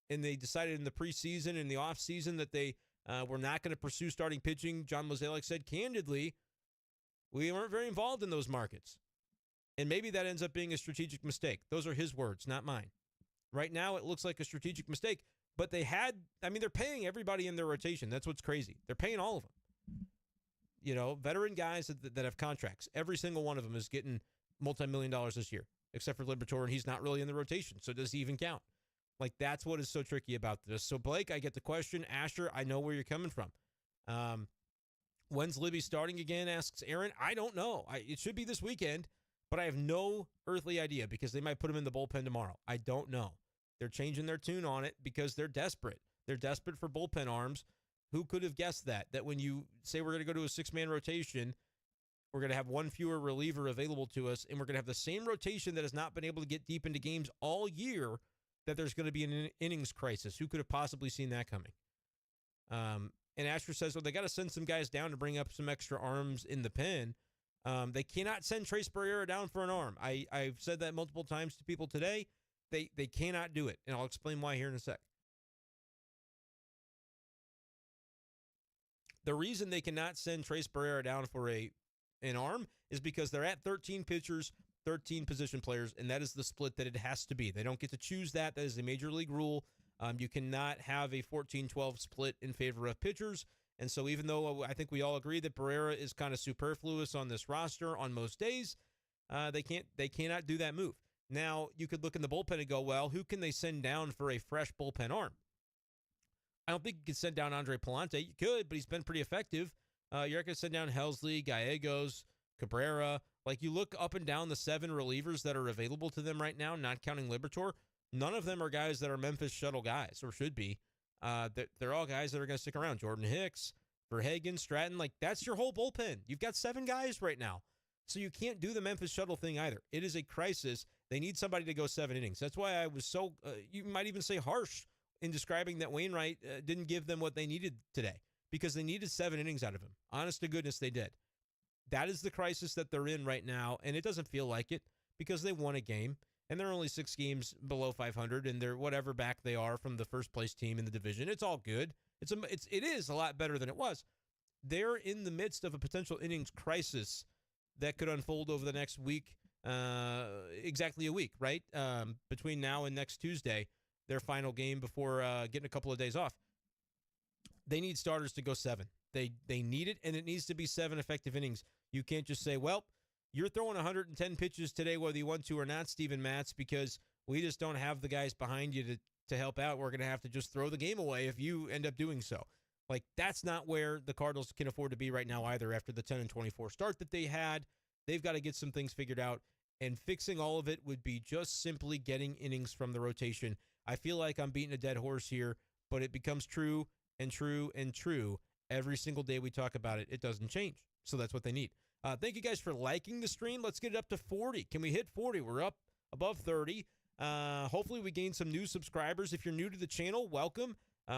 and they decided in the preseason and the offseason that they were not going to pursue starting pitching. John Mozeliak said, candidly, we weren't very involved in those markets. And maybe that ends up being a strategic mistake. Those are his words, not mine. Right now, it looks like a strategic mistake, but they're paying everybody in their rotation. That's what's crazy. They're paying all of them. Veteran guys that have contracts. Every single one of them is getting multi-million dollars this year, except for Liberatore, and he's not really in the rotation. So does he even count? Like, that's what is so tricky about this. So, Blake, I get the question. Asher, I know where you're coming from. When's Libby starting again, asks Aaron. I don't know. It should be this weekend, but I have no earthly idea because they might put him in the bullpen tomorrow. I don't know. They're changing their tune on it because they're desperate. They're desperate for bullpen arms. Who could have guessed that? That when you say we're going to go to a six-man rotation, we're going to have one fewer reliever available to us, and we're going to have the same rotation that has not been able to get deep into games all year, that there's going to be an innings crisis. Who could have possibly seen that coming? And Asher says, well, they got to send some guys down to bring up some extra arms in the pen. They cannot send Trace Barrera down for an arm. I've said that multiple times to people today. They cannot do it, and I'll explain why here in a sec. The reason they cannot send Trace Barrera down for an arm is because they're at 13 pitchers, 13 position players, and that is the split that it has to be. They don't get to choose that. That is a major league rule. You cannot have a 14-12 split in favor of pitchers. And so even though I think we all agree that Barrera is kind of superfluous on this roster on most days, they cannot do that move. Now, you could look in the bullpen and go, well, who can they send down for a fresh bullpen arm? I don't think you could send down Andre Palante. You could, but he's been pretty effective. You're not going to send down Helsley, Gallegos, Cabrera. Like, you look up and down the 7 relievers that are available to them right now, not counting Liberatore. None of them are guys that are Memphis shuttle guys, or should be. They're all guys that are going to stick around. Jordan Hicks, Verhagen, Stratton. Like, that's your whole bullpen. You've got 7 guys right now. So you can't do the Memphis shuttle thing either. It is a crisis. They need somebody to go 7 innings. That's why I was so, you might even say harsh in describing that Wainwright didn't give them what they needed today, because they needed 7 innings out of him. Honest to goodness, they did. That is the crisis that they're in right now, and it doesn't feel like it because they won a game, and they're only 6 games below 500, and they're whatever back they are from the first place team in the division. It's all good. It is a lot better than it was. They're in the midst of a potential innings crisis that could unfold over the next week, exactly a week, right? Between now and next Tuesday, their final game before getting a couple of days off. They need starters to go 7. They need it, and it needs to be 7 effective innings. You can't just say, well, you're throwing 110 pitches today whether you want to or not, Steven Matz, because we just don't have the guys behind you to help out. We're going to have to just throw the game away if you end up doing so. Like, that's not where the Cardinals can afford to be right now either after the 10-24 start that they had. They've got to get some things figured out, and fixing all of it would be just simply getting innings from the rotation. I feel like I'm beating a dead horse here, but it becomes true and true and true every single day we talk about it. It doesn't change. So that's what they need. Thank you guys for liking the stream. Let's get it up to 40. Can we hit 40? We're up above 30. Hopefully we gain some new subscribers. If you're new to the channel, welcome.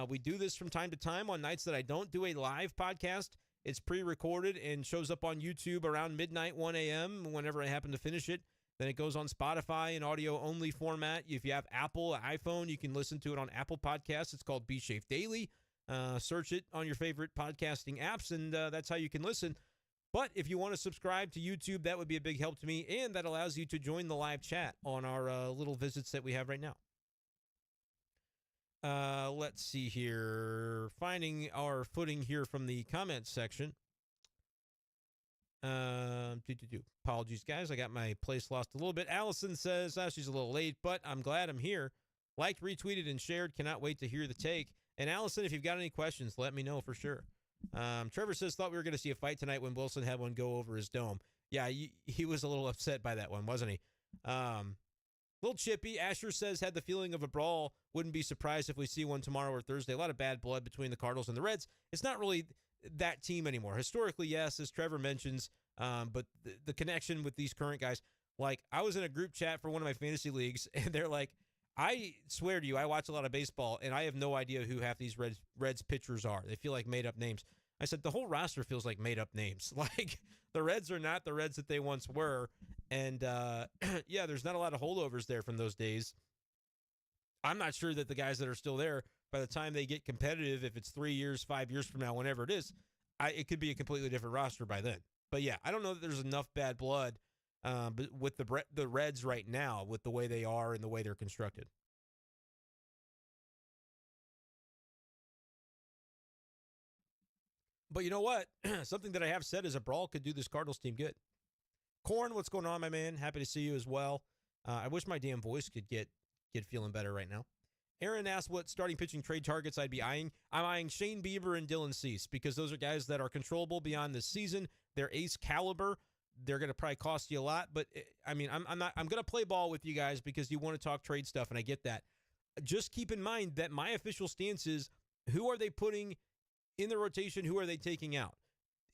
We do this from time to time on nights that I don't do a live podcast. It's pre-recorded and shows up on YouTube around midnight, 1 a.m., whenever I happen to finish it. Then it goes on Spotify in audio-only format. If you have Apple, iPhone, you can listen to it on Apple Podcasts. It's called Be Shafe Daily. Search it on your favorite podcasting apps, and that's how you can listen. But if you want to subscribe to YouTube, that would be a big help to me, and that allows you to join the live chat on our little visits that we have right now. Let's see here. Finding our footing here from the comments section. Apologies, guys. I got my place lost a little bit. Allison says, she's a little late, but I'm glad I'm here. Liked, retweeted, and shared. Cannot wait to hear the take. And Allison, if you've got any questions, let me know for sure. Trevor says, thought we were going to see a fight tonight when Wilson had one go over his dome. Yeah, he was a little upset by that one, wasn't he? Little chippy. Asher says, had the feeling of a brawl. Wouldn't be surprised if we see one tomorrow or Thursday. A lot of bad blood between the Cardinals and the Reds. It's not really that team anymore. Historically, yes, as Trevor mentions, but the connection with these current guys. Like, I was in a group chat for one of my fantasy leagues, and they're like, I swear to you, I watch a lot of baseball, and I have no idea who half these Reds pitchers are. They feel like made-up names. I said, the whole roster feels like made-up names. Like, the Reds are not the Reds that they once were. And, yeah, there's not a lot of holdovers there from those days. I'm not sure that the guys that are still there, by the time they get competitive, if it's 3 years, 5 years from now, whenever it is, it could be a completely different roster by then. But, yeah, I don't know that there's enough bad blood but with the Reds right now, with the way they are and the way they're constructed. But you know what? Something that I have said is a brawl could do this Cardinals team good. Corn, what's going on, my man? Happy to see you as well. I wish my damn voice could get feeling better right now. Aaron asked what starting pitching trade targets I'd be eyeing. I'm eyeing Shane Bieber and Dylan Cease because those are guys that are controllable beyond this season. They're ace caliber. They're going to probably cost you a lot, but I mean, I'm going to play ball with you guys because you want to talk trade stuff, and I get that. Just keep in mind that my official stance is who are they putting in the rotation? Who are they taking out?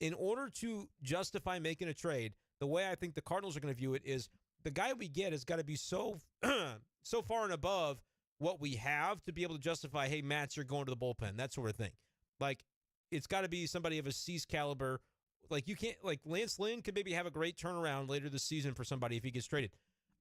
In order to justify making a trade, the way I think the Cardinals are going to view it is the guy we get has got to be so so far and above what we have to be able to justify, hey, Matts, you're going to the bullpen, that sort of thing. Like, it's got to be somebody of a Cease caliber. Like, you can't, like, Lance Lynn could maybe have a great turnaround later this season for somebody if he gets traded.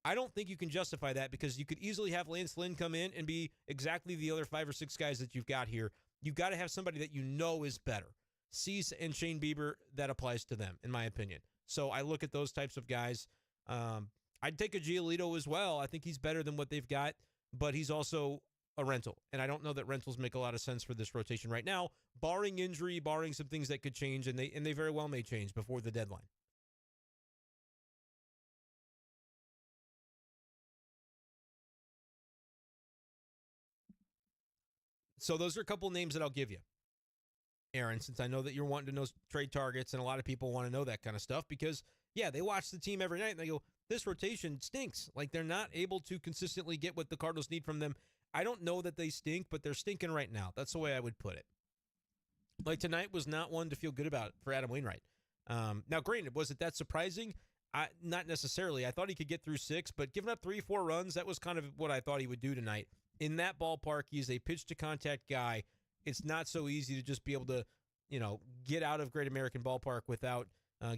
I don't think you can justify that because you could easily have Lance Lynn come in and be exactly the other 5 or 6 guys that you've got here. You've got to have somebody that you know is better. Cease and Shane Bieber, that applies to them, in my opinion. So I look at those types of guys. I'd take a Giolito as well. I think he's better than what they've got, but he's also a rental. And I don't know that rentals make a lot of sense for this rotation right now, barring injury, barring some things that could change, and they very well may change before the deadline. So those are a couple names that I'll give you, Aaron, since I know that you're wanting to know trade targets, and a lot of people want to know that kind of stuff because, yeah, they watch the team every night and they go, this rotation stinks. Like, they're not able to consistently get what the Cardinals need from them. I don't know that they stink, but they're stinking right now. That's the way I would put it. Like, tonight was not one to feel good about for Adam Wainwright. Now, granted, was it that surprising? Not necessarily. I thought he could get through 6, but giving up 3-4 runs, that was kind of what I thought he would do tonight. In that ballpark, he's a pitch-to-contact guy. It's not so easy to just be able to, get out of Great American Ballpark without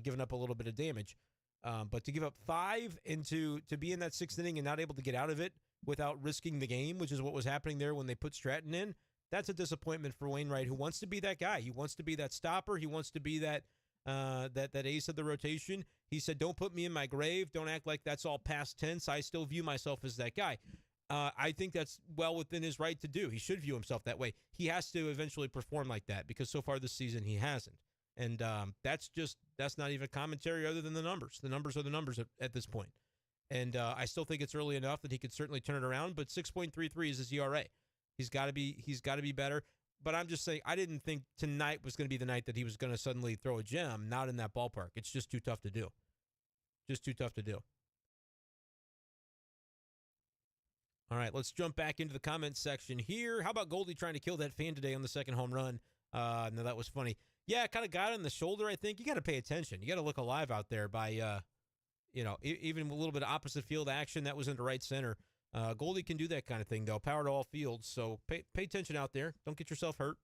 giving up a little bit of damage. But to give up 5 and to be in that 6th inning and not able to get out of it without risking the game, which is what was happening there when they put Stratton in, that's a disappointment for Wainwright, who wants to be that guy. He wants to be that stopper. He wants to be that ace of the rotation. He said, don't put me in my grave. Don't act like that's all past tense. I still view myself as that guy. I think that's well within his right to do. He should view himself that way. He has to eventually perform like that because so far this season he hasn't. And that's not even commentary other than the numbers. The numbers are the numbers at this point. And I still think it's early enough that he could certainly turn it around, but 6.33 is his ERA. He's got to be better. But I'm just saying, I didn't think tonight was going to be the night that he was going to suddenly throw a gem, not in that ballpark. It's just too tough to do. Just too tough to do. All right, let's jump back into the comments section here. How about Goldy trying to kill that fan today on the second home run? No, that was funny. Yeah, kind of got in the shoulder, I think. You got to pay attention. You got to look alive out there by, even a little bit of opposite field action. That was into right center. Goldy can do that kind of thing, though. Power to all fields, so pay attention out there. Don't get yourself hurt.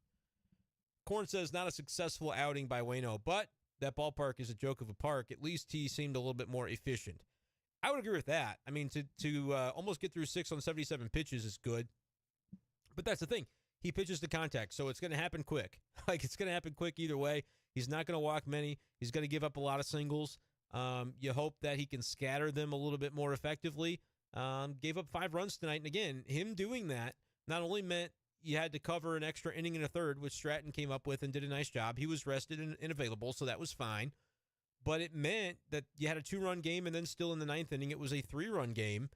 Corn says, not a successful outing by Waino, but that ballpark is a joke of a park. At least he seemed a little bit more efficient. I would agree with that. I mean, to almost get through 6 on 77 pitches is good. But that's the thing. He pitches to contact, so it's going to happen quick. Like, it's going to happen quick either way. He's not going to walk many. He's going to give up a lot of singles. You hope that he can scatter them a little bit more effectively. Gave up 5 runs tonight. And again, him doing that not only meant you had to cover an extra inning and a third, which Stratton came up with and did a nice job. He was rested and available, so that was fine. But it meant that you had a 2-run game, and then still in the 9th inning, it was a 3-run game,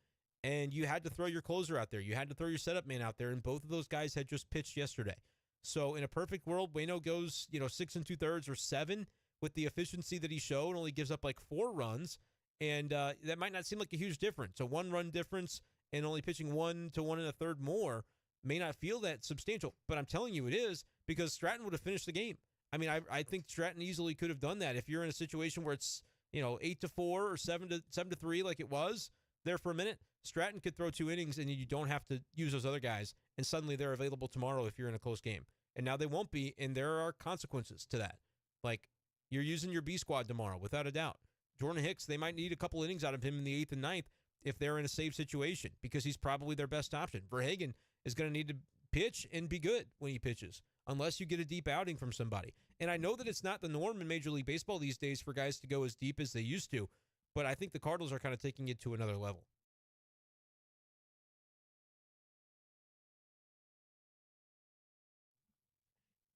and you had to throw your closer out there. You had to throw your setup man out there, and both of those guys had just pitched yesterday. So in a perfect world, Waino goes 6 2/3 or 7 with the efficiency that he showed, only gives up like 4 runs, and that might not seem like a huge difference. A 1-run difference and only pitching 1 to 1 1/3 more may not feel that substantial, but I'm telling you it is, because Stratton would have finished the game. I mean, I think Stratton easily could have done that. If you're in a situation where it's 8-4 or 7-3 like it was there for a minute, Stratton could throw 2 innings and you don't have to use those other guys, and suddenly they're available tomorrow if you're in a close game. And now they won't be, and there are consequences to that. Like, you're using your B squad tomorrow, without a doubt. Jordan Hicks, they might need a couple innings out of him in the 8th and 9th if they're in a safe situation, because he's probably their best option. Verhagen is going to need to pitch and be good when he pitches, unless you get a deep outing from somebody. And I know that it's not the norm in Major League Baseball these days for guys to go as deep as they used to, but I think the Cardinals are kind of taking it to another level.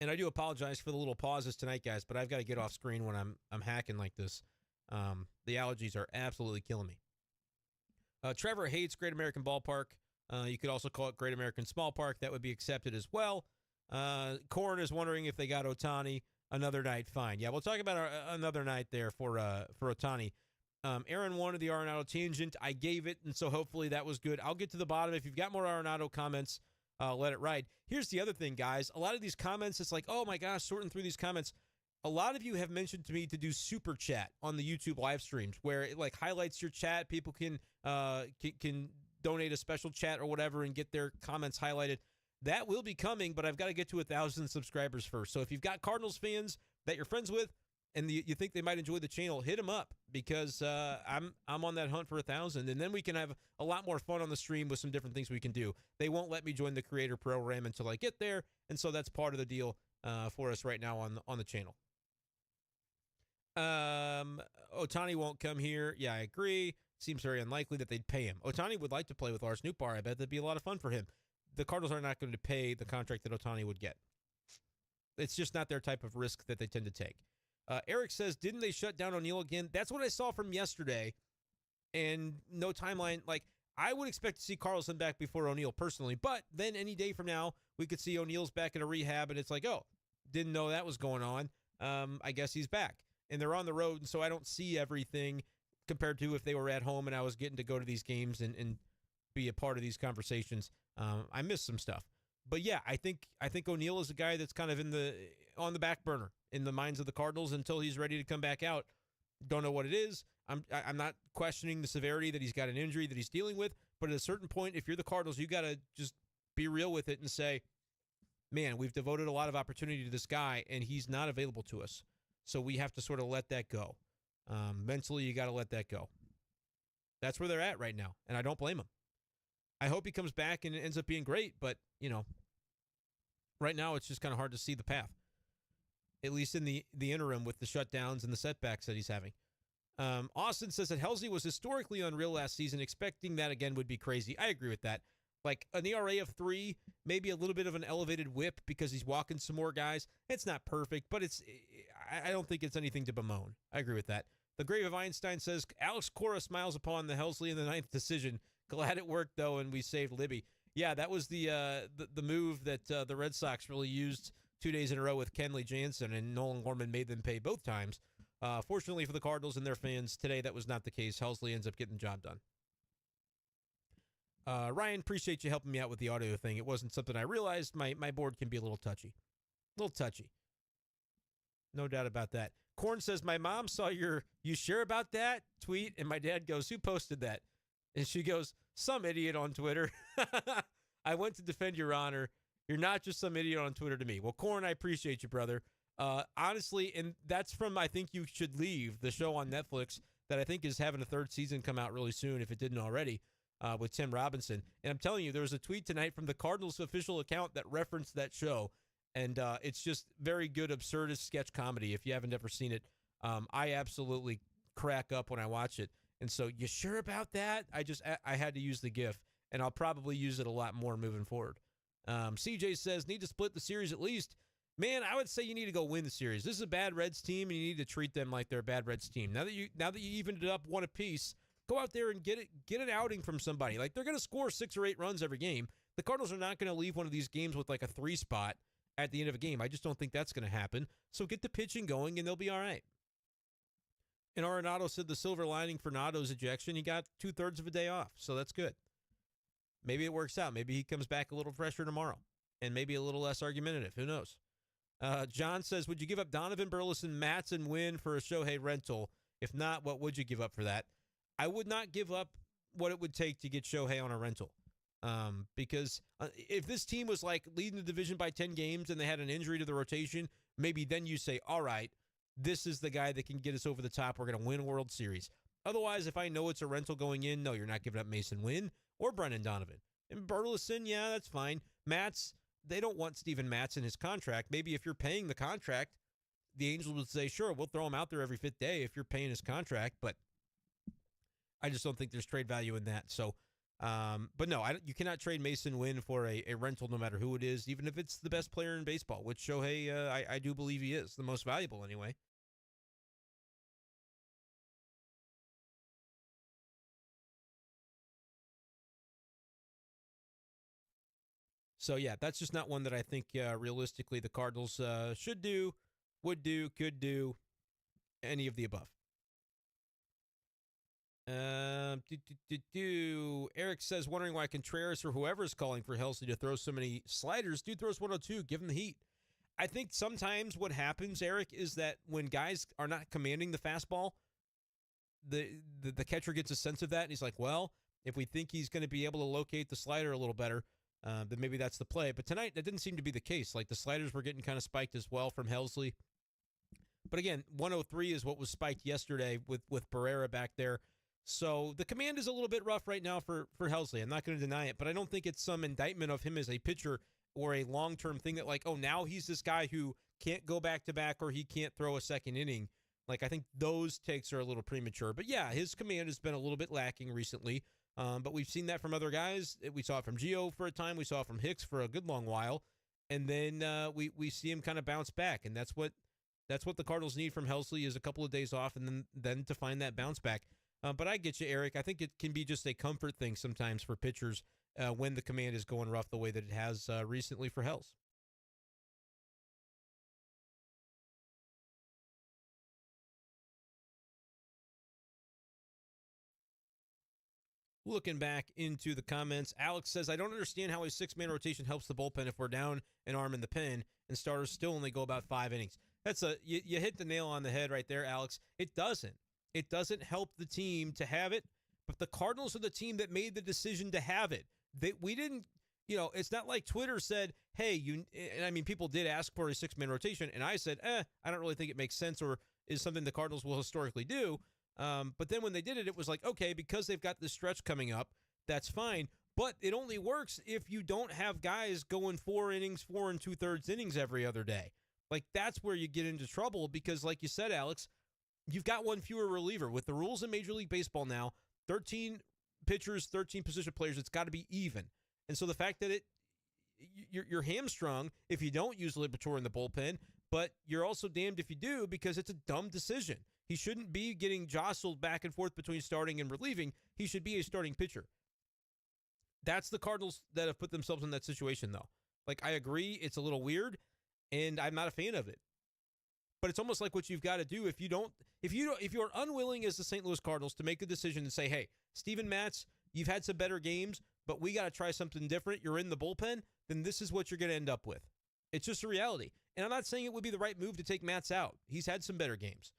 And I do apologize for the little pauses tonight, guys, but I've got to get off screen when I'm hacking like this. The allergies are absolutely killing me. Trevor hates Great American Ballpark. You could also call it Great American Small Park. That would be accepted as well. Corn is wondering if they got Ohtani. Another night, fine. Yeah, we'll talk about another night there for Ohtani. Aaron wanted the Arenado tangent. I gave it, and so hopefully that was good. I'll get to the bottom. If you've got more Arenado comments, let it ride. Here's the other thing, guys. A lot of these comments, it's like, oh my gosh, sorting through these comments. A lot of you have mentioned to me to do super chat on the YouTube live streams where it like highlights your chat. People can donate a special chat or whatever and get their comments highlighted. That will be coming, but I've got to get to 1,000 subscribers first. So if you've got Cardinals fans that you're friends with and you think they might enjoy the channel, hit them up because I'm on that hunt for 1,000, and then we can have a lot more fun on the stream with some different things we can do. They won't let me join the creator program until I get there, and so that's part of the deal for us right now on the channel. Ohtani won't come here. Yeah, I agree. Seems very unlikely that they'd pay him. Ohtani would like to play with Lars Nootbaar. I bet that'd be a lot of fun for him. The Cardinals are not going to pay the contract that Ohtani would get. It's just not their type of risk that they tend to take. Eric says, didn't they shut down O'Neill again? That's what I saw from yesterday, and no timeline. Like, I would expect to see Carlson back before O'Neill personally, but then any day from now, we could see O'Neill's back in a rehab, and it's like, oh, didn't know that was going on. I guess he's back. And they're on the road, and so I don't see everything compared to if they were at home and I was getting to go to these games and be a part of these conversations. I missed some stuff. But yeah, I think O'Neill is a guy that's kind of on the back burner in the minds of the Cardinals until he's ready to come back out. Don't know what it is. I'm not questioning the severity that he's got an injury that he's dealing with, but at a certain point, if you're the Cardinals, you got to just be real with it and say, man, we've devoted a lot of opportunity to this guy, and he's not available to us. So we have to sort of let that go. Mentally, you got to let that go. That's where they're at right now, and I don't blame him. I hope he comes back and it ends up being great, but, right now it's just kind of hard to see the path, at least in the interim with the shutdowns and the setbacks that he's having. Austin says that Helsley was historically unreal last season. Expecting that again would be crazy. I agree with that. Like an ERA of 3, maybe a little bit of an elevated whip because he's walking some more guys. It's not perfect, but I don't think it's anything to bemoan. I agree with that. The Grave of Einstein says, Alex Cora smiles upon the Helsley in the 9th decision. Glad it worked, though, and we saved Libby. Yeah, that was the move that the Red Sox really used 2 days in a row with Kenley Jansen, and Nolan Gorman made them pay both times. Fortunately for the Cardinals and their fans, today that was not the case. Helsley ends up getting the job done. Ryan, appreciate you helping me out with the audio thing. It wasn't something I realized. My board can be a little touchy. No doubt about that. Korn says, my mom saw you sure about that tweet? And my dad goes, who posted that? And she goes, some idiot on Twitter. I went to defend your honor. You're not just some idiot on Twitter to me. Well, Korn, I appreciate you, brother. Honestly, and that's from I Think You Should Leave, the show on Netflix that I think is having a 3rd season come out really soon, if it didn't already, with Tim Robinson. And I'm telling you, there was a tweet tonight from the Cardinals official account that referenced that show. And it's just very good, absurdist sketch comedy. If you haven't ever seen it, I absolutely crack up when I watch it. And so, you sure about that? I had to use the GIF, and I'll probably use it a lot more moving forward. CJ says, need to split the series at least. Man, I would say you need to go win the series. This is a bad Reds team, and you need to treat them like they're a bad Reds team. Now that you evened it up 1 apiece, go out there and get an outing from somebody. Like, they're going to score 6 or 8 runs every game. The Cardinals are not going to leave one of these games with like a 3 spot at the end of a game. I just don't think that's going to happen. So get the pitching going, and they'll be all right. And Arenado said the silver lining for Nado's ejection, he got 2/3 of a day off, so that's good. Maybe it works out. Maybe he comes back a little fresher tomorrow, and maybe a little less argumentative. Who knows? John says, would you give up Donovan, Burleson, Matz, and Wynn for a Shohei rental? If not, what would you give up for that? I would not give up what it would take to get Shohei on a rental. Because if this team was like leading the division by 10 games and they had an injury to the rotation, maybe then you say, all right, this is the guy that can get us over the top. We're going to win a World Series. Otherwise, if I know it's a rental going in, no, you're not giving up Mason Wynn or Brendan Donovan. And Burleson, yeah, that's fine. Matz, they don't want Steven Matz in his contract. Maybe if you're paying the contract, the Angels would say, sure, we'll throw him out there every 5th day if you're paying his contract. But I just don't think there's trade value in that. So, but no, you cannot trade Mason Wynn for a rental no matter who it is, even if it's the best player in baseball, which Shohei, I do believe he is, the most valuable anyway. So, yeah, that's just not one that I think realistically the Cardinals should do, would do, could do, any of the above. Eric says, wondering why Contreras or whoever is calling for Helsley to throw so many sliders. Dude throws 102. Give him the heat. I think sometimes what happens, Eric, is that when guys are not commanding the fastball, the catcher gets a sense of that, and he's like, well, if we think he's going to be able to locate the slider a little better, then maybe that's the play. But tonight, that didn't seem to be the case. Like, the sliders were getting kind of spiked as well from Helsley. But again, 103 is what was spiked yesterday with Barrera back there. So the command is a little bit rough right now for Helsley. I'm not going to deny it, but I don't think it's some indictment of him as a pitcher or a long-term thing that, like, oh, now he's this guy who can't go back-to-back or he can't throw a second inning. Like, I think those takes are a little premature. But, yeah, his command has been a little bit lacking recently. But we've seen that from other guys. We saw it from Gio for a time. We saw it from Hicks for a good long while. And then we see him kind of bounce back. And that's what the Cardinals need from Helsley is a couple of days off and then to find that bounce back. But I get you, Eric. I think it can be just a comfort thing sometimes for pitchers when the command is going rough the way that it has recently for Hels. Looking back into the comments, Alex says, I don't understand how a six-man rotation helps the bullpen if we're down an arm in the pen and starters still only go about 5 innings. You hit the nail on the head right there, Alex. It doesn't. It doesn't help the team to have it, but the Cardinals are the team that made the decision to have it. We didn't, it's not like Twitter said, hey, people did ask for a six-man rotation, and I said, I don't really think it makes sense or is something the Cardinals will historically do. But then when they did it, it was like, okay, because they've got this stretch coming up, that's fine. But it only works if you don't have guys going 4 innings, 4 2/3 innings every other day. Like, that's where you get into trouble because, like you said, Alex, you've got one fewer reliever. With the rules in Major League Baseball now, 13 pitchers, 13 position players, it's got to be even. And so the fact that you're hamstrung if you don't use Liberatore in the bullpen, but you're also damned if you do because it's a dumb decision. He shouldn't be getting jostled back and forth between starting and relieving. He should be a starting pitcher. That's the Cardinals that have put themselves in that situation, though. Like, I agree, it's a little weird, and I'm not a fan of it. But it's almost like what you've got to do if you're unwilling as the St. Louis Cardinals to make a decision and say, hey, Steven Matz, you've had some better games, but we got to try something different. You're in the bullpen, then this is what you're going to end up with. It's just a reality. And I'm not saying it would be the right move to take Matz out. He's had some better games.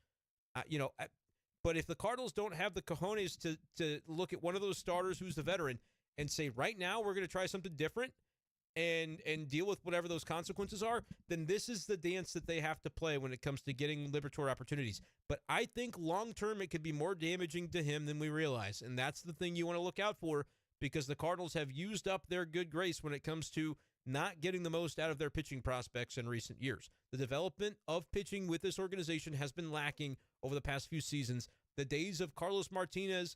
But if the Cardinals don't have the cojones to look at one of those starters who's the veteran and say, right now we're going to try something different and deal with whatever those consequences are, then this is the dance that they have to play when it comes to getting Liberatore opportunities. But I think long-term it could be more damaging to him than we realize, and that's the thing you want to look out for because the Cardinals have used up their good grace when it comes to not getting the most out of their pitching prospects in recent years. The development of pitching with this organization has been lacking over the past few seasons. The days of Carlos Martinez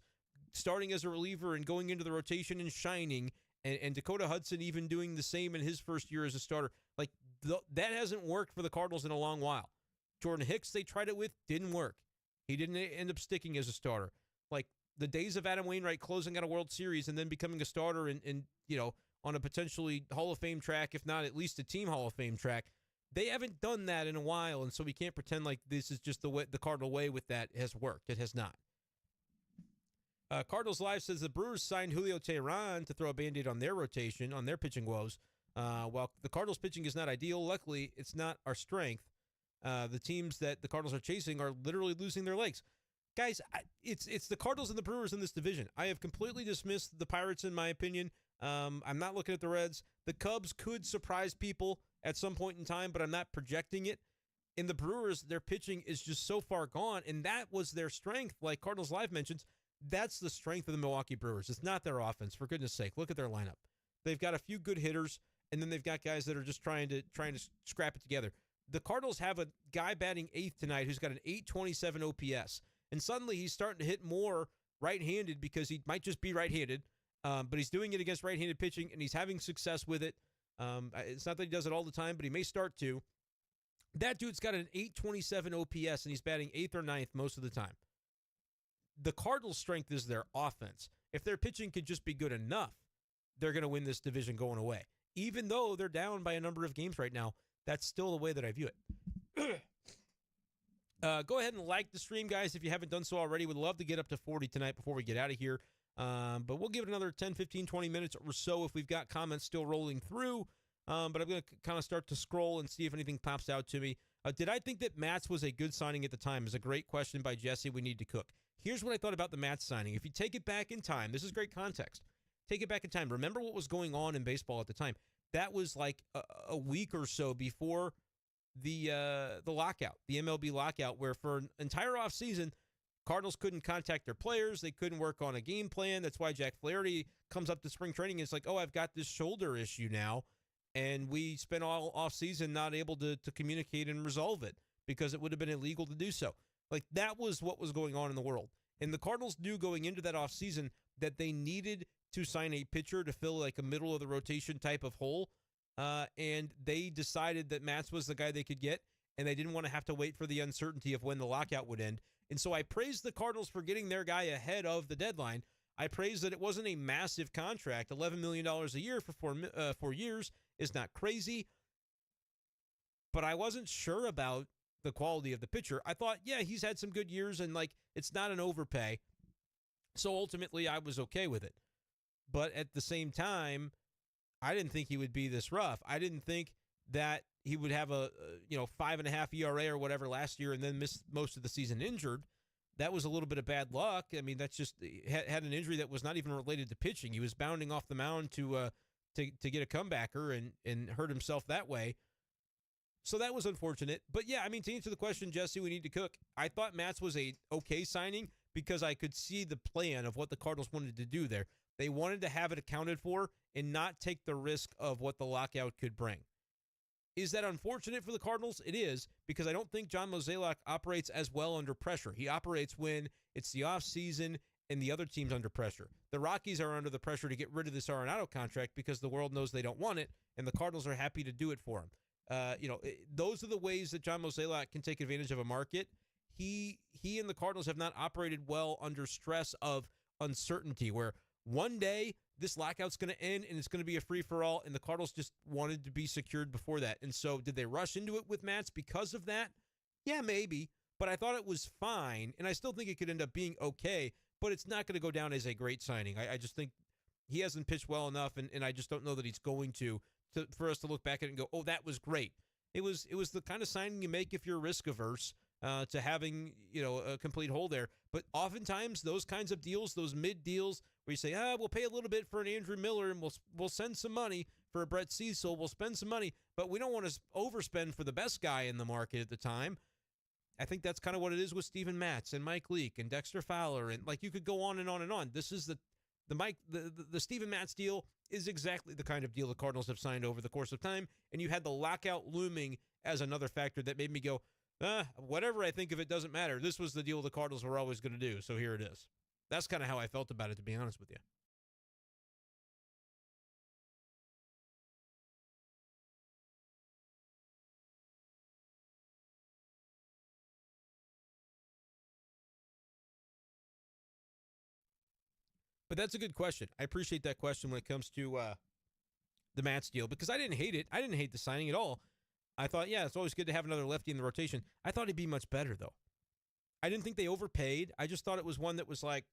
starting as a reliever and going into the rotation and shining, and Dakota Hudson even doing the same in his first year as a starter, like that hasn't worked for the Cardinals in a long while. Jordan Hicks, they tried it with, didn't work. He didn't end up sticking as a starter. Like the days of Adam Wainwright closing out a World Series and then becoming a starter and on a potentially Hall of Fame track, if not at least a team Hall of Fame track, they haven't done that in a while, and so we can't pretend like this is just the way the Cardinal way with that has worked. It has not. Cardinals Live says the Brewers signed Julio Teheran to throw a Band-Aid on their rotation, on their pitching woes. While the Cardinals pitching is not ideal, luckily it's not our strength. The teams that the Cardinals are chasing are literally losing their legs. Guys, it's the Cardinals and the Brewers in this division. I have completely dismissed the Pirates in my opinion. I'm not looking at the Reds. The Cubs could surprise people at some point in time, but I'm not projecting it. In the Brewers, their pitching is just so far gone, and that was their strength. Like Cardinals Live mentions, that's the strength of the Milwaukee Brewers. It's not their offense, for goodness sake. Look at their lineup. They've got a few good hitters, and then they've got guys that are just trying to scrap it together. The Cardinals have a guy batting 8th tonight who's got an 827 OPS, and suddenly he's starting to hit more right-handed because he might just be right-handed, but he's doing it against right-handed pitching, and he's having success with it. It's not that he does it all the time, but he may start to. That dude's got an 827 OPS, and he's batting 8th or 9th most of the time. The Cardinals' strength is their offense. If their pitching could just be good enough, they're going to win this division going away. even though they're down by a number of games right now, that's still the way that I view it. Go ahead and like the stream, guys, if you haven't done so already. Would love to get up to 40 tonight before we get out of here. But we'll give it another 10, 15, 20 minutes or so if we've got comments still rolling through. But I'm going to kind of start to scroll and see if anything pops out to me. Did I think that Matz was a good signing at the time? Is a great question by Jesse. We need to cook. Here's what I thought about the Matz signing. If you take it back in time, this is great context. Take it back in time. Remember what was going on in baseball at the time. That was like a week or so before the lockout, the MLB lockout, where for an entire offseason, Cardinals couldn't contact their players. They couldn't work on a game plan. That's why Jack Flaherty comes up to spring training and it's like, oh, I've got this shoulder issue now. And we spent all offseason not able to communicate and resolve it because it would have been illegal to do so. Like, that was what was going on in the world. And the Cardinals knew going into that offseason that they needed to sign a pitcher to fill like a middle of the rotation type of hole. And they decided that Matz was the guy they could get, and they didn't want to have to wait for the uncertainty of when the lockout would end. And so I praised the Cardinals for getting their guy ahead of the deadline. I praised that it wasn't a massive contract. $11 million a year for 4 years is not crazy. But I wasn't sure about the quality of the pitcher. I thought, yeah, he's had some good years, and like it's not an overpay. So ultimately, I was okay with it. But at the same time, I didn't think he would be this rough. I didn't think that he would have a 5.5 ERA or whatever last year and then miss most of the season injured. That was a little bit of bad luck. I mean, that's just had an injury that was not even related to pitching. He was bounding off the mound to get a comebacker and hurt himself that way. So that was unfortunate. But yeah, I mean, to answer the question, Jesse, we need to cook. I thought Matz was a okay signing because I could see the plan of what the Cardinals wanted to do there. They wanted to have it accounted for and not take the risk of what the lockout could bring. Is that unfortunate for the Cardinals? It is, because I don't think John Mozeliak operates as well under pressure. He operates when it's the offseason and the other team's under pressure. The Rockies are under the pressure to get rid of this Arenado contract because the world knows they don't want it, and the Cardinals are happy to do it for him. Those are the ways that John Mozeliak can take advantage of a market. He and the Cardinals have not operated well under stress of uncertainty, where one day this lockout's going to end and it's going to be a free-for-all, and the Cardinals just wanted to be secured before that. And so did they rush into it with Matz because of that? Yeah, maybe. But I thought it was fine, and I still think it could end up being okay, but it's not going to go down as a great signing. I just think he hasn't pitched well enough, and I just don't know that he's going to for us to look back at it and go, oh, that was great. It was the kind of signing you make if you're risk-averse to having a complete hole there. But oftentimes those kinds of deals, those mid deals, where you say, we'll pay a little bit for an Andrew Miller and we'll send some money for a Brett Cecil. We'll spend some money, but we don't want to overspend for the best guy in the market at the time. I think that's kind of what it is with Steven Matz and Mike Leake and Dexter Fowler, and like you could go on and on and on. This is the Steven Matz deal is exactly the kind of deal the Cardinals have signed over the course of time, and you had the lockout looming as another factor that made me go, whatever I think of it doesn't matter. This was the deal the Cardinals were always going to do, so here it is. That's kind of how I felt about it, to be honest with you. But that's a good question. I appreciate that question when it comes to the Matz deal, because I didn't hate it. I didn't hate the signing at all. I thought, yeah, it's always good to have another lefty in the rotation. I thought he'd be much better, though. I didn't think they overpaid. I just thought it was one that was like,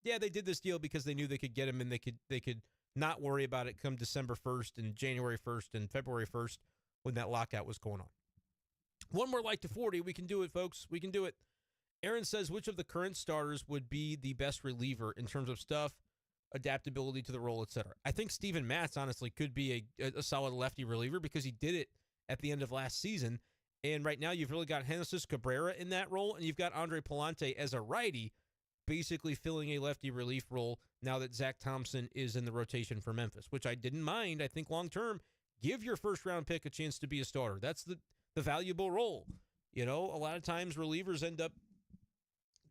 yeah, they did this deal because they knew they could get him and they could not worry about it come December 1st and January 1st and February 1st when that lockout was going on. One more like to 40. We can do it, folks. We can do it. Aaron says, which of the current starters would be the best reliever in terms of stuff, adaptability to the role, etc.? I think Steven Matz, honestly, could be a solid lefty reliever because he did it at the end of last season. And right now you've really got Genesis Cabrera in that role, and you've got Andre Palante as a righty, basically filling a lefty relief role now that Zach Thompson is in the rotation for Memphis, which I didn't mind. I think long-term, give your first-round pick a chance to be a starter. That's the valuable role. A lot of times relievers end up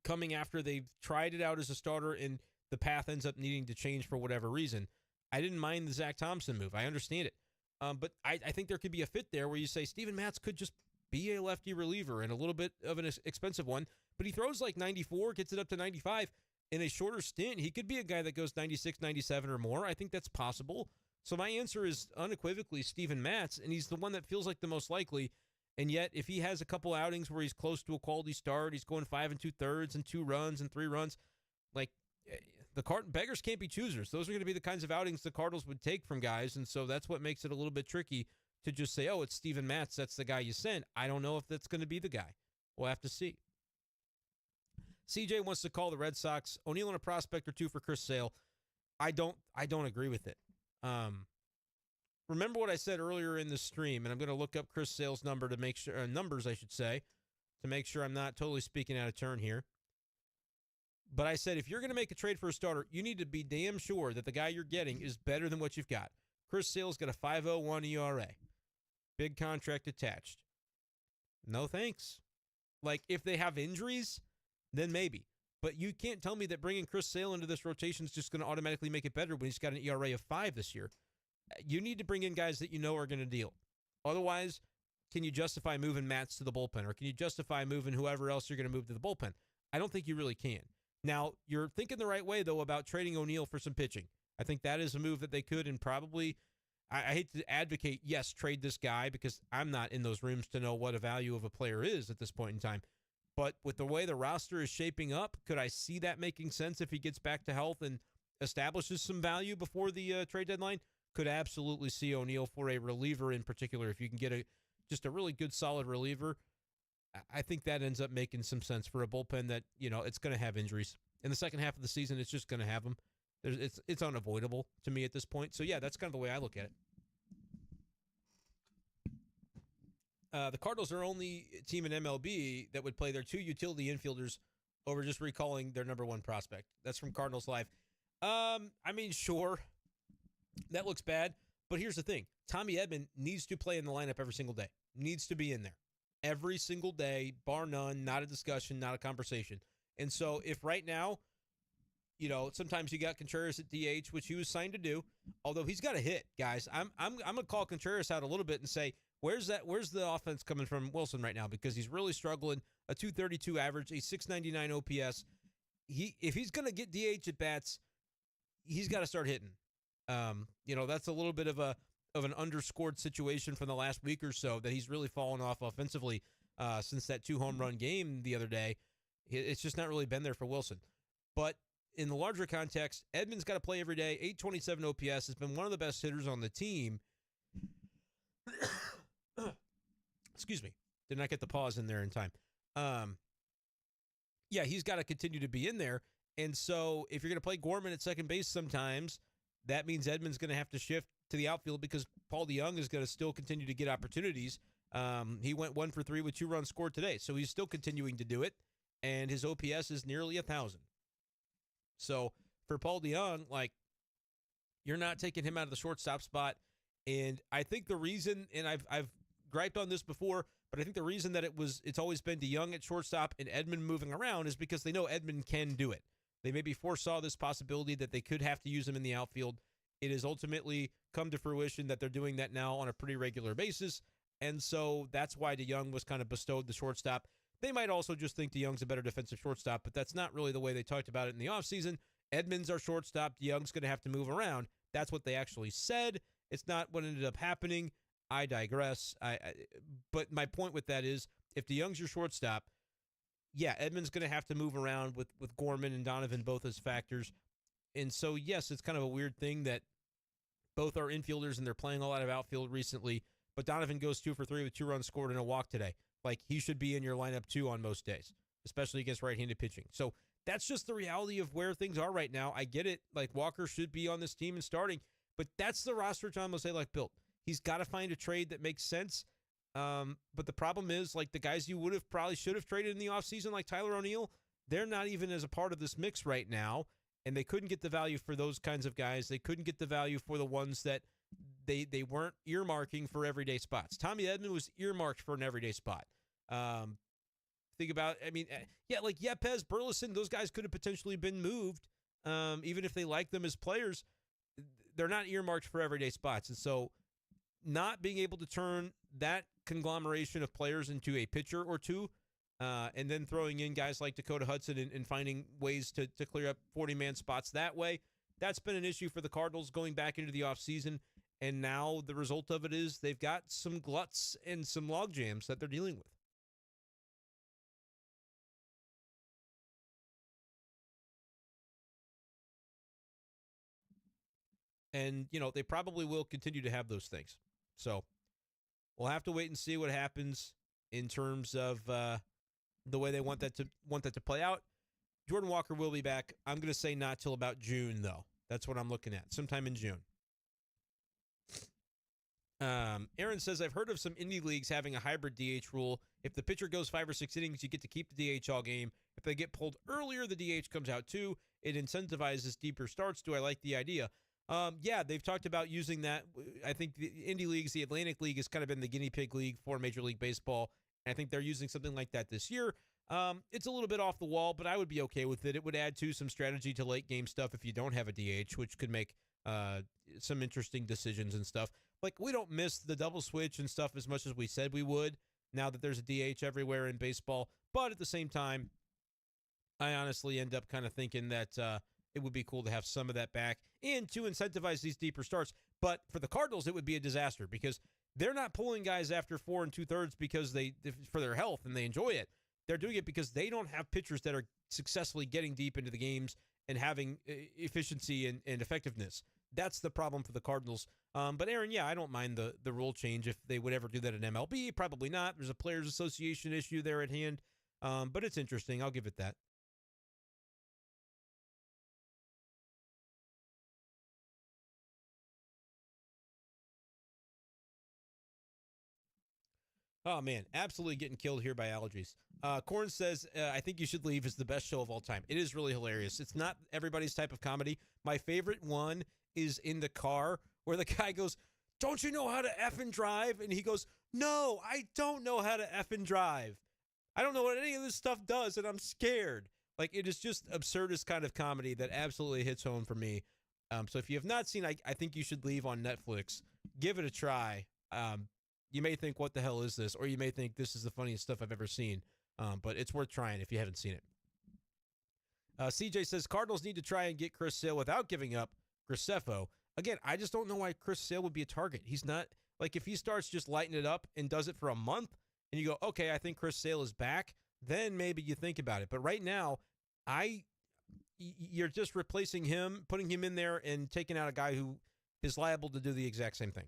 coming after they've tried it out as a starter and the path ends up needing to change for whatever reason. I didn't mind the Zach Thompson move. I understand it. But I think there could be a fit there where you say Steven Matz could just be a lefty reliever and a little bit of an expensive one, but he throws like 94, gets it up to 95. In a shorter stint, he could be a guy that goes 96, 97 or more. I think that's possible. So my answer is unequivocally Steven Matz, and he's the one that feels like the most likely. And yet, if he has a couple outings where he's close to a quality start, he's going 5 2/3 and 2 runs and 3 runs, like beggars can't be choosers. Those are going to be the kinds of outings the Cardinals would take from guys, and so that's what makes it a little bit tricky to just say, oh, it's Steven Matz, that's the guy you send. I don't know if that's going to be the guy. We'll have to see. CJ wants to call the Red Sox. O'Neill and a prospect or two for Chris Sale. I don't agree with it. Remember what I said earlier in the stream, and I'm going to look up Chris Sale's number to make sure, numbers, I should say, to make sure I'm not totally speaking out of turn here. But I said, if you're going to make a trade for a starter, you need to be damn sure that the guy you're getting is better than what you've got. Chris Sale's got a 5.01 ERA. Big contract attached. No thanks. Like, if they have injuries, then maybe. But you can't tell me that bringing Chris Sale into this rotation is just going to automatically make it better when he's got an ERA of 5 this year. You need to bring in guys that you know are going to deal. Otherwise, can you justify moving Matz to the bullpen? Or can you justify moving whoever else you're going to move to the bullpen? I don't think you really can. Now, you're thinking the right way, though, about trading O'Neill for some pitching. I think that is a move that they could, and probably, I hate to advocate, yes, trade this guy, because I'm not in those rooms to know what a value of a player is at this point in time. But with the way the roster is shaping up, could I see that making sense if he gets back to health and establishes some value before the trade deadline? Could absolutely see O'Neill for a reliever in particular. If you can get just a really good, solid reliever, I think that ends up making some sense for a bullpen that, it's going to have injuries. In the second half of the season, it's just going to have them. It's unavoidable to me at this point. So, yeah, that's kind of the way I look at it. The Cardinals are only team in MLB that would play their 2 utility infielders over just recalling their number 1 prospect. That's from Cardinals Live. Sure, that looks bad, but here's the thing. Tommy Edman needs to play in the lineup every single day. Needs to be in there. Every single day, bar none, not a discussion, not a conversation. And so if right now, sometimes you got Contreras at DH, which he was signed to do, although he's got a hit, guys. I'm going to call Contreras out a little bit and say, where's the offense coming from Wilson right now? Because he's really struggling. A 232 average, a 699 OPS. If he's going to get DH at bats, he's got to start hitting. That's a little bit of an underscored situation from the last week or so that he's really fallen off offensively since that 2 home run game the other day. It's just not really been there for Wilson. But in the larger context, Edman's got to play every day. 827 OPS, has been one of the best hitters on the team. Excuse me. Did not get the pause in there in time. He's got to continue to be in there. And so if you're going to play Gorman at second base sometimes, that means Edman's going to have to shift to the outfield because Paul DeJong is going to still continue to get opportunities. He went 1 for 3 with 2 runs scored today, so he's still continuing to do it, and his OPS is nearly 1,000. So for Paul DeJong, you're not taking him out of the shortstop spot, and I think the reason, and I've griped on this before, but I think the reason that it's always been DeJong at shortstop and Edman moving around is because they know Edman can do it. They maybe foresaw this possibility that they could have to use him in the outfield. It has ultimately come to fruition that they're doing that now on a pretty regular basis, and so that's why DeJong was kind of bestowed the shortstop. They might also just think DeJong's a better defensive shortstop, but that's not really the way they talked about it in the offseason. Edman's our shortstop. DeJong's going to have to move around. That's what they actually said. It's not what ended up happening. I digress. But my point with that is, if DeJong's your shortstop, Edman's going to have to move around with Gorman and Donovan both as factors. And so, yes, it's kind of a weird thing that both are infielders and they're playing a lot of outfield recently, but Donovan goes 2 for 3 with 2 runs scored and a walk today. He should be in your lineup too on most days, especially against right-handed pitching. So that's just the reality of where things are right now. I get it. Walker should be on this team and starting, but that's the roster John Mozeliak built. He's got to find a trade that makes sense. But the problem is, the guys you should have traded in the offseason, like Tyler O'Neill, they're not even as a part of this mix right now, and they couldn't get the value for those kinds of guys. They couldn't get the value for the ones that they weren't earmarking for everyday spots. Tommy Edman was earmarked for an everyday spot. Think about, Yepez, Burleson, those guys could have potentially been moved, even if they like them as players. They're not earmarked for everyday spots, and so not being able to turn that conglomeration of players into a pitcher or two, and then throwing in guys like Dakota Hudson and finding ways to clear up 40-man spots that way, that's been an issue for the Cardinals going back into the offseason. And now the result of it is they've got some gluts and some log jams that they're dealing with. And, they probably will continue to have those things. So we'll have to wait and see what happens in terms of the way they want that to play out. Jordan Walker will be back. I'm going to say not till about June, though. That's what I'm looking at, sometime in June. Aaron says, I've heard of some indie leagues having a hybrid DH rule. If the pitcher goes 5 or 6 innings, you get to keep the DH all game. If they get pulled earlier, the DH comes out too. It incentivizes deeper starts. Do I like the idea? Yeah, they've talked about using that. I think the indie leagues, the Atlantic League, has kind of been the guinea pig league for Major League Baseball. And I think they're using something like that this year. It's a little bit off the wall, but I would be okay with it. It would add to some strategy to late game stuff if you don't have a DH, which could make some interesting decisions and stuff. Like, we don't miss the double switch and stuff as much as we said we would now that there's a DH everywhere in baseball. But at the same time, I honestly end up kind of thinking that it would be cool to have some of that back and to incentivize these deeper starts. But for the Cardinals, it would be a disaster because they're not pulling guys after 4 2/3 because for their health and they enjoy it. They're doing it because they don't have pitchers that are successfully getting deep into the games and having efficiency and effectiveness. That's the problem for the Cardinals. But Aaron, yeah, I don't mind the rule change if they would ever do that in MLB. Probably not. There's a Players Association issue there at hand. But it's interesting. I'll give it that. Oh, man, absolutely getting killed here by allergies. Corn says, I think you should leave is the best show of all time. It is really hilarious. It's not everybody's type of comedy. My favorite one is in the car where the guy goes, don't you know how to effing drive? And he goes, no, I don't know how to effing drive. I don't know what any of this stuff does, and I'm scared. Like, it is just absurdist kind of comedy that absolutely hits home for me. So if you have not seen, I think you should leave on Netflix. Give it a try. You may think, what the hell is this? Or you may think this is the funniest stuff I've ever seen. But it's worth trying if you haven't seen it. CJ says, Cardinals need to try and get Chris Sale without giving up Graceffo. Again, I just don't know why Chris Sale would be a target. He's not, like, if he starts just lighting it up and does it for a month, and you go, okay, I think Chris Sale is back, then maybe you think about it. But right now, you're just replacing him, putting him in there, and taking out a guy who is liable to do the exact same thing.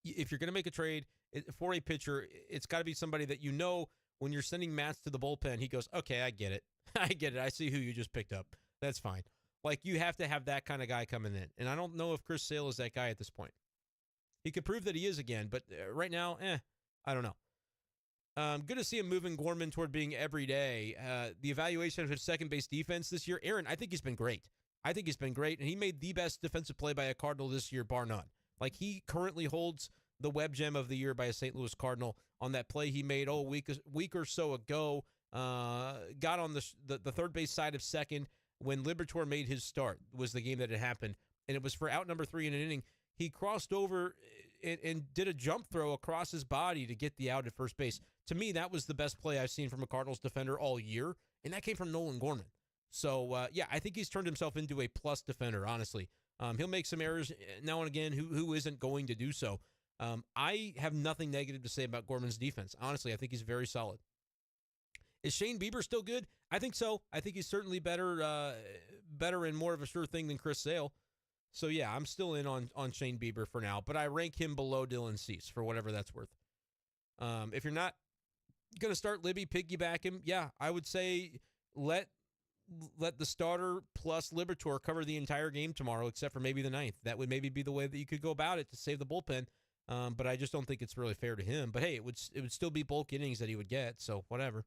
If you're going to make a trade for a pitcher, it's got to be somebody that you know when you're sending Matz to the bullpen, he goes, okay, I get it. I get it. I see who you just picked up. That's fine. Like, you have to have that kind of guy coming in. And I don't know if Chris Sale is that guy at this point. He could prove that he is again, but right now, I don't know. Good to see him moving Gorman toward being every day. The evaluation of his second base defense this year, Aaron, I think he's been great. And he made the best defensive play by a Cardinal this year, bar none. Like, he currently holds the web gem of the year by a St. Louis Cardinal on that play he made a week or so ago. Got on the third base side of second when Liberatore made his start, was the game that it happened. And it was for out number 3 in an inning. He crossed over and did a jump throw across his body to get the out at first base. To me, that was the best play I've seen from a Cardinals defender all year, and that came from Nolan Gorman. So, yeah, I think he's turned himself into a plus defender, honestly. He'll make some errors now and again. Who isn't going to do so? I have nothing negative to say about Gorman's defense. Honestly, I think he's very solid. Is Shane Bieber still good? I think so. I think he's certainly better and more of a sure thing than Chris Sale. So, yeah, I'm still in on Shane Bieber for now, but I rank him below Dylan Cease for whatever that's worth. If you're not going to start Libby, piggyback him, yeah, I would say let the starter plus Liberatore cover the entire game tomorrow, except for maybe the 9th. That would maybe be the way that you could go about it to save the bullpen. But I just don't think it's really fair to him. But hey, it would still be bulk innings that he would get, so whatever.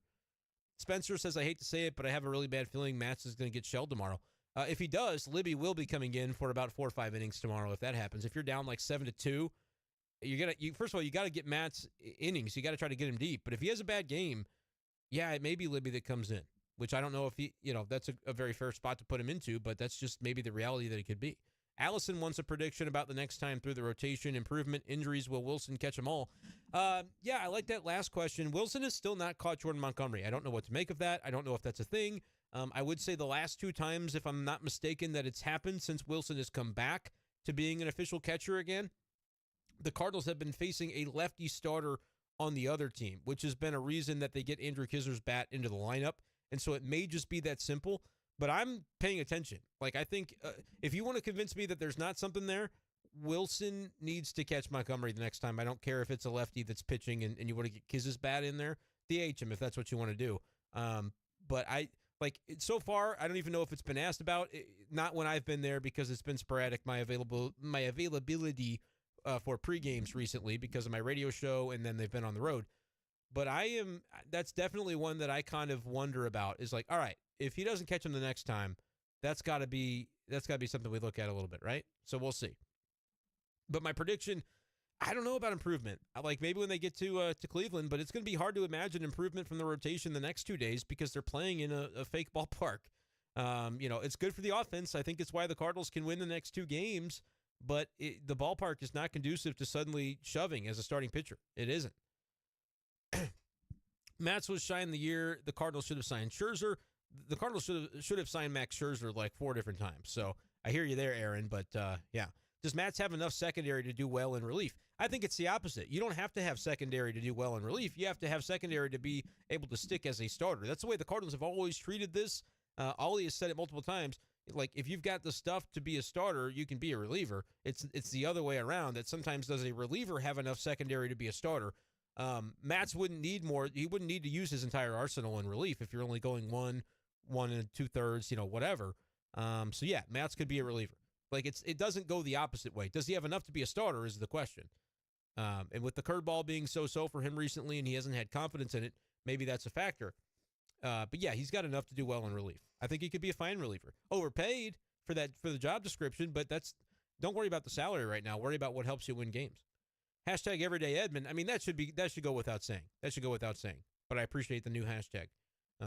Spencer says, I hate to say it, but I have a really bad feeling Matz is going to get shelled tomorrow. If he does, Libby will be coming in for about 4 or 5 innings tomorrow if that happens. If you're down like 7-2, first of all, you got to get Matz innings. You got to try to get him deep. But if he has a bad game, yeah, it may be Libby that comes in, which I don't know if that's a very fair spot to put him into, but that's just maybe the reality that it could be. Allison wants a prediction about the next time through the rotation, improvement, injuries. Will Wilson catch them all? Yeah, I like that last question. Wilson has still not caught Jordan Montgomery. I don't know what to make of that. I don't know if that's a thing. I would say the last 2 times, if I'm not mistaken, that it's happened since Wilson has come back, to being an official catcher again, the Cardinals have been facing a lefty starter on the other team, which has been a reason that they get Andrew Kisner's bat into the lineup. And so it may just be that simple, but I'm paying attention. Like, I think if you want to convince me that there's not something there, Wilson needs to catch Montgomery the next time. I don't care if it's a lefty that's pitching and you want to get Kiz's bat in there. DH him if that's what you want to do. But so far, I don't even know if it's been asked about. Not when I've been there because it's been sporadic, my availability for pre-games recently because of my radio show, and then they've been on the road. But that's definitely one that I kind of wonder about is like, all right, if he doesn't catch him the next time, that's got to be something we look at a little bit, right? So we'll see. But my prediction, I don't know about improvement. Like maybe when they get to Cleveland, but it's going to be hard to imagine improvement from the rotation the next 2 days because they're playing in a fake ballpark. It's good for the offense. I think it's why the Cardinals can win the next 2 games, but the ballpark is not conducive to suddenly shoving as a starting pitcher. It isn't. Matz was shy in the year. The Cardinals should have signed Scherzer. The Cardinals should have signed Max Scherzer like 4 different times. So I hear you there, Aaron. But yeah, does Matz have enough secondary to do well in relief? I think it's the opposite. You don't have to have secondary to do well in relief. You have to have secondary to be able to stick as a starter. That's the way the Cardinals have always treated this. Ollie has said it multiple times. Like if you've got the stuff to be a starter, you can be a reliever. It's the other way around. That sometimes does a reliever have enough secondary to be a starter? Matz wouldn't need more. He wouldn't need to use his entire arsenal in relief if you're only going one and 2/3, whatever. So yeah, Matz could be a reliever. Like it doesn't go the opposite way. Does he have enough to be a starter is the question. And with the curveball being so-so for him recently, and he hasn't had confidence in it, maybe that's a factor. But yeah, he's got enough to do well in relief. I think he could be a fine reliever. Overpaid for the job description, but don't worry about the salary right now. Worry about what helps you win games. Hashtag everyday Edman. I mean, that should go without saying. That should go without saying. But I appreciate the new hashtag,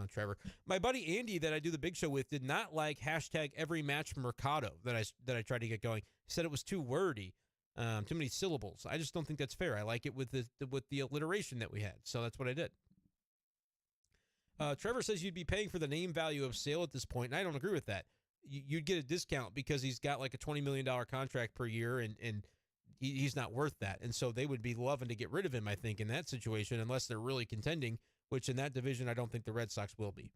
Trevor. My buddy Andy that I do the big show with did not like hashtag every match mercado that I tried to get going. He said it was too wordy, too many syllables. I just don't think that's fair. I like it with the alliteration that we had. So that's what I did. Trevor says you'd be paying for the name value of Sale at this point, and I don't agree with that. You'd get a discount because he's got like a $20 million contract per year, and he's not worth that. And so they would be loving to get rid of him, I think, in that situation, unless they're really contending, which in that division I don't think the Red Sox will be.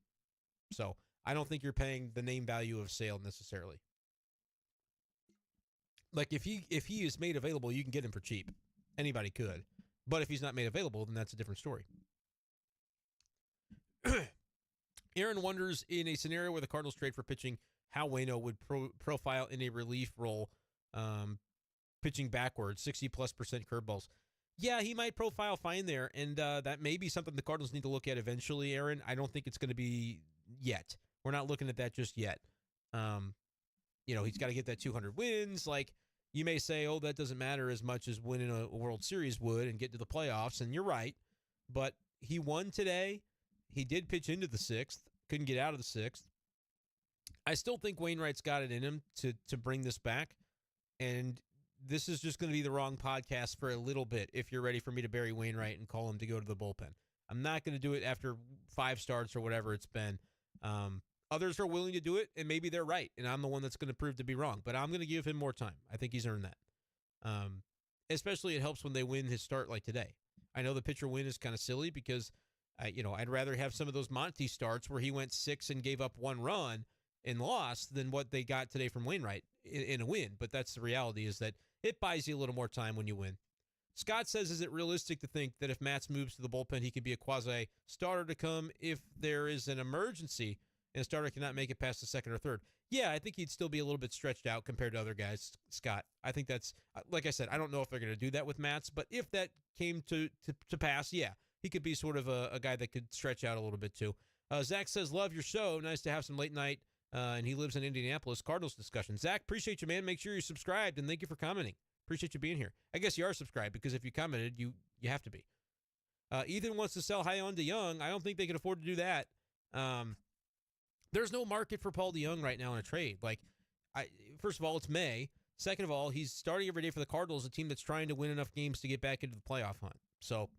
So I don't think you're paying the name value of Sale necessarily. Like if he is made available, you can get him for cheap. Anybody could. But if he's not made available, then that's a different story. Aaron wonders, in a scenario where the Cardinals trade for pitching, how Waino would profile in a relief role, pitching backwards, 60+% curveballs. Yeah, he might profile fine there, and that may be something the Cardinals need to look at eventually, Aaron. I don't think it's going to be yet. We're not looking at that just yet. He's got to get that 200 wins. Like, you may say, oh, that doesn't matter as much as winning a World Series would and get to the playoffs, and you're right. But he won today. He did pitch into the 6th, couldn't get out of the 6th. I still think Wainwright's got it in him to bring this back, and this is just going to be the wrong podcast for a little bit if you're ready for me to bury Wainwright and call him to go to the bullpen. I'm not going to do it after 5 starts or whatever it's been. Others are willing to do it, and maybe they're right, and I'm the one that's going to prove to be wrong, but I'm going to give him more time. I think he's earned that. Especially it helps when they win his start like today. I know the pitcher win is kind of silly because I'd rather have some of those Monty starts where he went 6 and gave up 1 run and lost than what they got today from Wainwright in a win. But that's the reality, is that it buys you a little more time when you win. Scott says, is it realistic to think that if Matz moves to the bullpen, he could be a quasi-starter to come if there is an emergency and a starter cannot make it past the 2nd or 3rd? Yeah, I think he'd still be a little bit stretched out compared to other guys, Scott. I think that's, like I said, I don't know if they're going to do that with Matz, but if that came to pass, yeah, he could be sort of a guy that could stretch out a little bit too. Zach says, love your show. Nice to have some late night, and he lives in Indianapolis, Cardinals discussion. Zach, appreciate you, man. Make sure you're subscribed, and thank you for commenting. Appreciate you being here. I guess you are subscribed because if you commented, you have to be. Ethan wants to sell high on DeYoung. I don't think they can afford to do that. There's no market for Paul DeYoung right now in a trade. First of all, it's May. Second of all, he's starting every day for the Cardinals, a team that's trying to win enough games to get back into the playoff hunt. So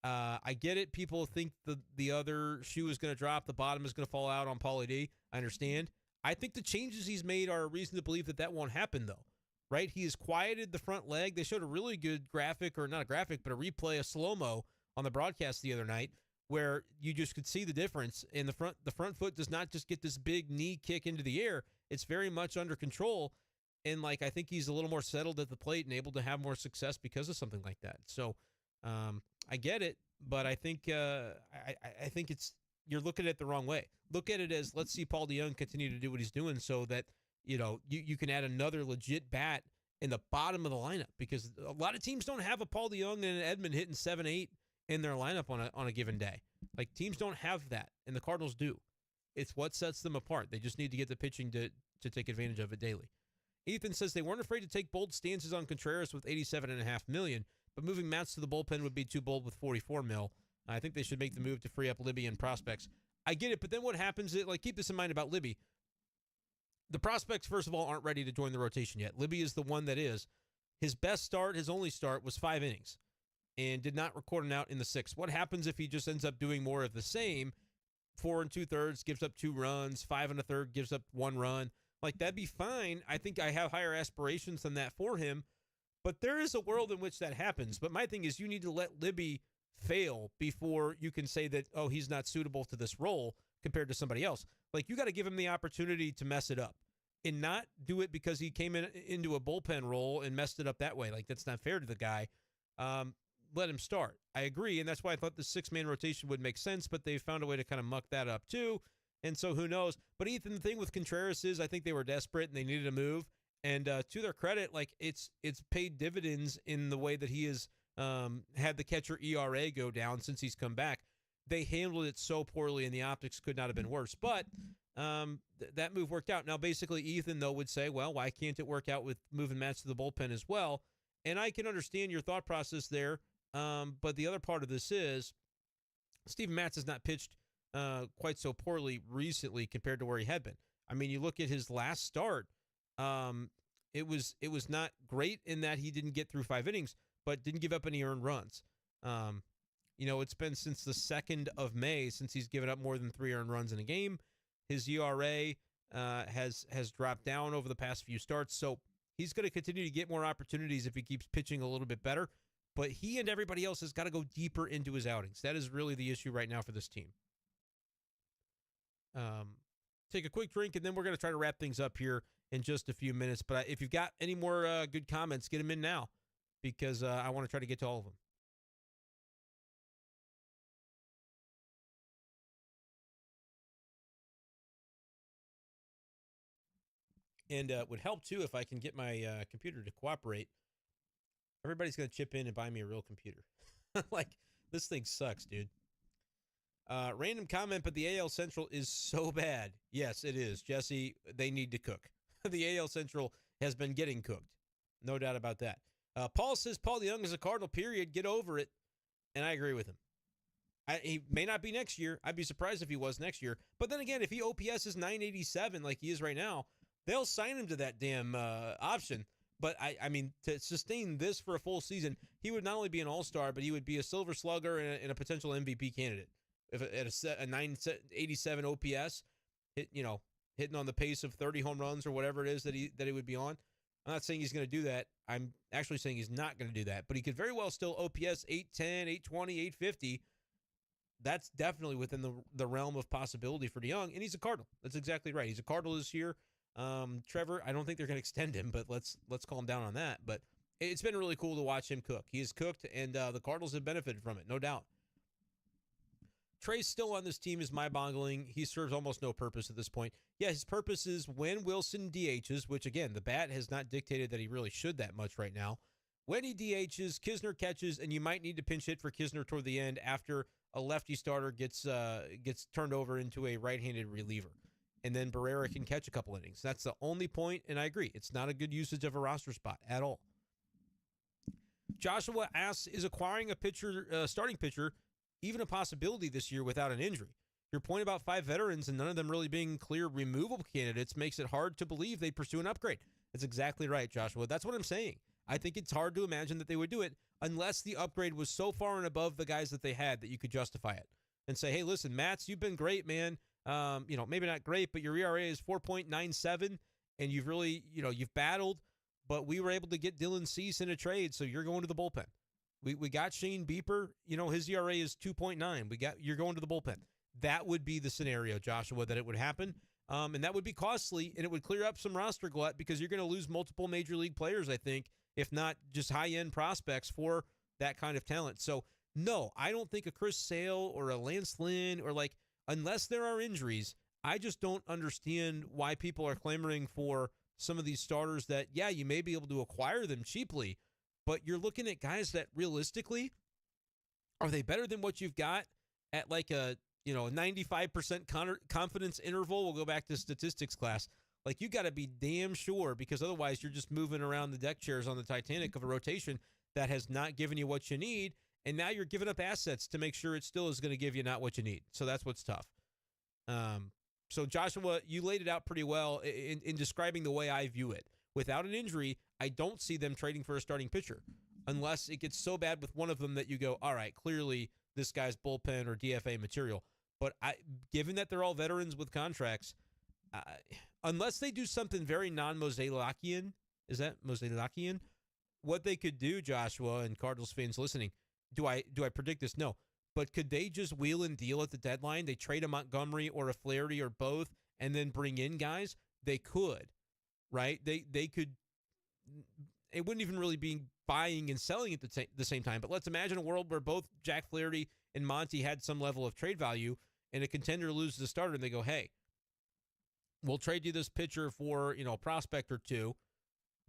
I get it. People think the other shoe is going to drop. The bottom is going to fall out on Paulie D. I understand. I think the changes he's made are a reason to believe that won't happen, though. right? He has quieted the front leg. They showed a really good graphic, or not a graphic, but a replay, a slow-mo on the broadcast the other night, where you just could see the difference. In the front foot does not just get this big knee kick into the air. It's very much under control. And, like, I think he's a little more settled at the plate and able to have more success because of something like that. So I get it, but I think I think you're looking at it the wrong way. Look at it as, let's see Paul DeJong continue to do what he's doing so that, you can add another legit bat in the bottom of the lineup, because a lot of teams don't have a Paul DeJong and an Edman hitting 7-8 in their lineup on a given day. Like, teams don't have that, and the Cardinals do. It's what sets them apart. They just need to get the pitching to take advantage of it daily. Ethan says they weren't afraid to take bold stances on Contreras with $87.5 million, but moving Matz to the bullpen would be too bold with $44 million. I think they should make the move to free up Libby and prospects. I get it, but then what happens is, like, keep this in mind about Libby. The prospects, first of all, aren't ready to join the rotation yet. Libby is the one that is. His best start, his only start, was 5 innings and did not record an out in the 6th. What happens if he just ends up doing more of the same? 4 2/3, gives up 2 runs. 5 1/3, gives up 1 run. Like, that'd be fine. I think I have higher aspirations than that for him. But there is a world in which that happens. But my thing is, you need to let Libby fail before you can say that, oh, he's not suitable to this role compared to somebody else. Like, you got to give him the opportunity to mess it up and not do it because he came into a bullpen role and messed it up that way. Like, that's not fair to the guy. Let him start. I agree, and that's why I thought the 6-man rotation would make sense, but they found a way to kind of muck that up too. And so who knows? But Ethan, the thing with Contreras is I think they were desperate and they needed a move. And to their credit, like, it's paid dividends in the way that he has had the catcher ERA go down since he's come back. They handled it so poorly, and the optics could not have been worse. But that move worked out. Now, basically, Ethan, though, would say, well, why can't it work out with moving Matz to the bullpen as well? And I can understand your thought process there. But the other part of this is Steven Matz has not pitched quite so poorly recently compared to where he had been. I mean, you look at his last start, it was not great in that he didn't get through 5 innings, but didn't give up any earned runs. It's been since the 2nd of May since he's given up more than 3 earned runs in a game. His ERA has dropped down over the past few starts, so he's going to continue to get more opportunities if he keeps pitching a little bit better. But he and everybody else has got to go deeper into his outings. That is really the issue right now for this team. Take a quick drink, and then we're going to try to wrap things up here in just a few minutes. But if you've got any more good comments, get them in now, because I want to try to get to all of them. And it would help, too, if I can get my computer to cooperate. Everybody's going to chip in and buy me a real computer. Like, this thing sucks, dude. Random comment, but the AL Central is so bad. Yes, it is. Jesse, they need to cook. The AL Central has been getting cooked. No doubt about that. Paul says Paul DeJong is a Cardinal, period. Get over it. And I agree with him. He may not be next year. I'd be surprised if he was next year. But then again, if he OPS is 987 like he is right now, they'll sign him to that damn option. But, I mean, to sustain this for a full season, he would not only be an all-star, but he would be a Silver Slugger and a potential MVP candidate. If at a 987 OPS, hitting on the pace of 30 home runs or whatever it is that he would be on. I'm not saying he's going to do that. I'm actually saying he's not going to do that. But he could very well still OPS 810, 820, 850. That's definitely within the realm of possibility for DeJong, and he's a Cardinal. That's exactly right. He's a Cardinal this year. Trevor, I don't think they're going to extend him, but let's calm down on that. But it's been really cool to watch him cook. He has cooked, and the Cardinals have benefited from it, no doubt. Trey's still on this team is mind-boggling. He serves almost no purpose at this point. Yeah, his purpose is when Wilson DHs, which, again, the bat has not dictated that he really should that much right now. When he DHs, Kisner catches, and you might need to pinch hit for Kisner toward the end after a lefty starter gets turned over into a right-handed reliever. And then Barrera can catch a couple innings. That's the only point, and I agree. It's not a good usage of a roster spot at all. Joshua asks, is acquiring a starting pitcher even a possibility this year without an injury? Your point about 5 veterans and none of them really being clear removable candidates makes it hard to believe they'd pursue an upgrade. That's exactly right, Joshua. That's what I'm saying. I think it's hard to imagine that they would do it unless the upgrade was so far and above the guys that they had that you could justify it and say, hey, listen, Matz, you've been great, man. Maybe not great, but your ERA is 4.97, and you've really, you've battled, but we were able to get Dylan Cease in a trade, so you're going to the bullpen. We got Shane Bieber. His ERA is 2.9. You're going to the bullpen. That would be the scenario, Joshua, that it would happen. And that would be costly, and it would clear up some roster glut because you're going to lose multiple major league players, I think, if not just high-end prospects for that kind of talent. So, no, I don't think a Chris Sale or a Lance Lynn or, unless there are injuries, I just don't understand why people are clamoring for some of these starters that, yeah, you may be able to acquire them cheaply, but you're looking at guys that realistically, are they better than what you've got at a 95% confidence interval? We'll go back to statistics class. You got to be damn sure, because otherwise you're just moving around the deck chairs on the Titanic of a rotation that has not given you what you need, and now you're giving up assets to make sure it still is going to give you not what you need. So that's what's tough. So Joshua, you laid it out pretty well in describing the way I view it. Without an injury, I don't see them trading for a starting pitcher unless it gets so bad with one of them that you go, all right, clearly this guy's bullpen or DFA material. But given that they're all veterans with contracts, unless they do something very non-Mozeliakian, is that Mozeliakian? What they could do, Joshua and Cardinals fans listening, do I predict this? No. But could they just wheel and deal at the deadline? They trade a Montgomery or a Flaherty or both and then bring in guys? They could, right? They could. It wouldn't even really be buying and selling at the same time. But let's imagine a world where both Jack Flaherty and Monty had some level of trade value, and a contender loses a starter, and they go, hey, we'll trade you this pitcher for a prospect or two,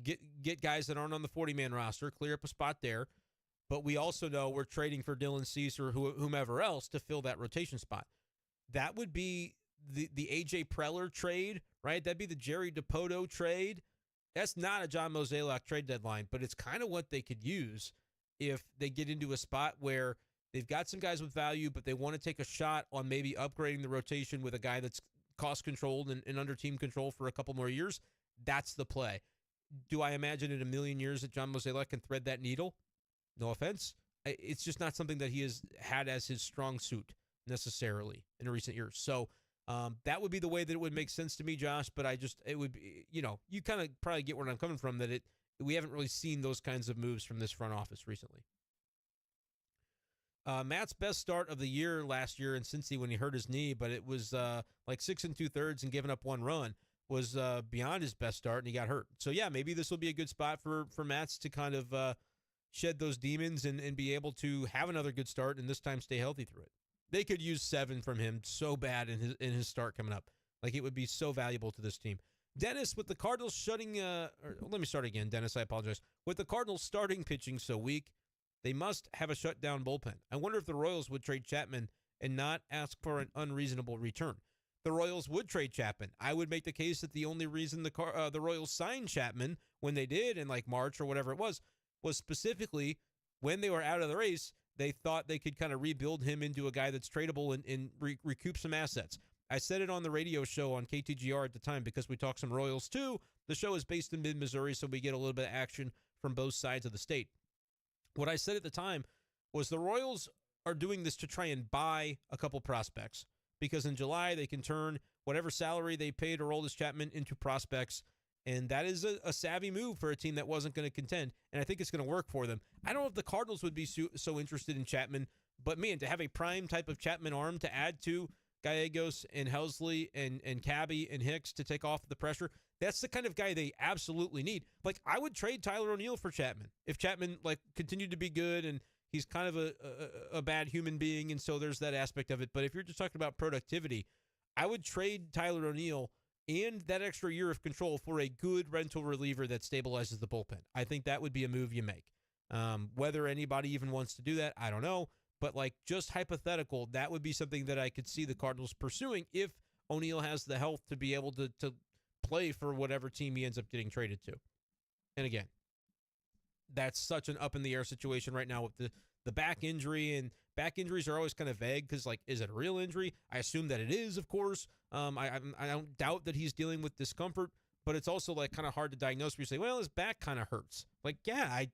get guys that aren't on the 40-man roster, clear up a spot there. But we also know we're trading for Dylan Cease or whomever else to fill that rotation spot. That would be the A.J. Preller trade, right? That'd be the Jerry DiPoto trade. That's not a John Mozeliak trade deadline, but it's kind of what they could use if they get into a spot where they've got some guys with value, but they want to take a shot on maybe upgrading the rotation with a guy that's cost-controlled and under team control for a couple more years. That's the play. Do I imagine in a million years that John Mozeliak can thread that needle? No offense. It's just not something that he has had as his strong suit necessarily in recent years. So that would be the way that it would make sense to me, Josh. But it would be, you kind of probably get where I'm coming from, that we haven't really seen those kinds of moves from this front office recently. Matt's best start of the year last year in Cincy when he hurt his knee, but it was 6 2/3 and giving up one run was beyond his best start, and he got hurt. So yeah, maybe this will be a good spot for Matt's to kind of shed those demons and be able to have another good start and this time stay healthy through it. They could use 7 from him so bad in his start coming up. It would be so valuable to this team. Dennis, with the Cardinals shutting let me start again, Dennis, I apologize. With the Cardinals starting pitching so weak, they must have a shutdown bullpen. I wonder if the Royals would trade Chapman and not ask for an unreasonable return. The Royals would trade Chapman. I would make the case that the only reason the Royals signed Chapman when they did in March or whatever it was specifically when they were out of the race. They thought they could kind of rebuild him into a guy that's tradable and recoup some assets. I said it on the radio show on KTGR at the time because we talked some Royals too. The show is based in mid-Missouri, so we get a little bit of action from both sides of the state. What I said at the time was the Royals are doing this to try and buy a couple prospects because in July they can turn whatever salary they paid Aroldis Chapman into prospects. And that is a savvy move for a team that wasn't going to contend. And I think it's going to work for them. I don't know if the Cardinals would be so interested in Chapman, but man, to have a prime type of Chapman arm to add to Gallegos and Helsley and Cabby and Hicks to take off the pressure, that's the kind of guy they absolutely need. I would trade Tyler O'Neill for Chapman if Chapman continued to be good, and he's kind of a bad human being, and so there's that aspect of it. But if you're just talking about productivity, I would trade Tyler O'Neill and that extra year of control for a good rental reliever that stabilizes the bullpen. I think that would be a move you make. Whether anybody even wants to do that, I don't know. But just hypothetical, that would be something that I could see the Cardinals pursuing if O'Neill has the health to be able to play for whatever team he ends up getting traded to. And again, that's such an up-in-the-air situation right now with the back injury, and back injuries are always kind of vague because, is it a real injury? I assume that it is, of course. I don't doubt that he's dealing with discomfort, but it's also, kind of hard to diagnose where you say, well, his back kind of hurts. Yeah,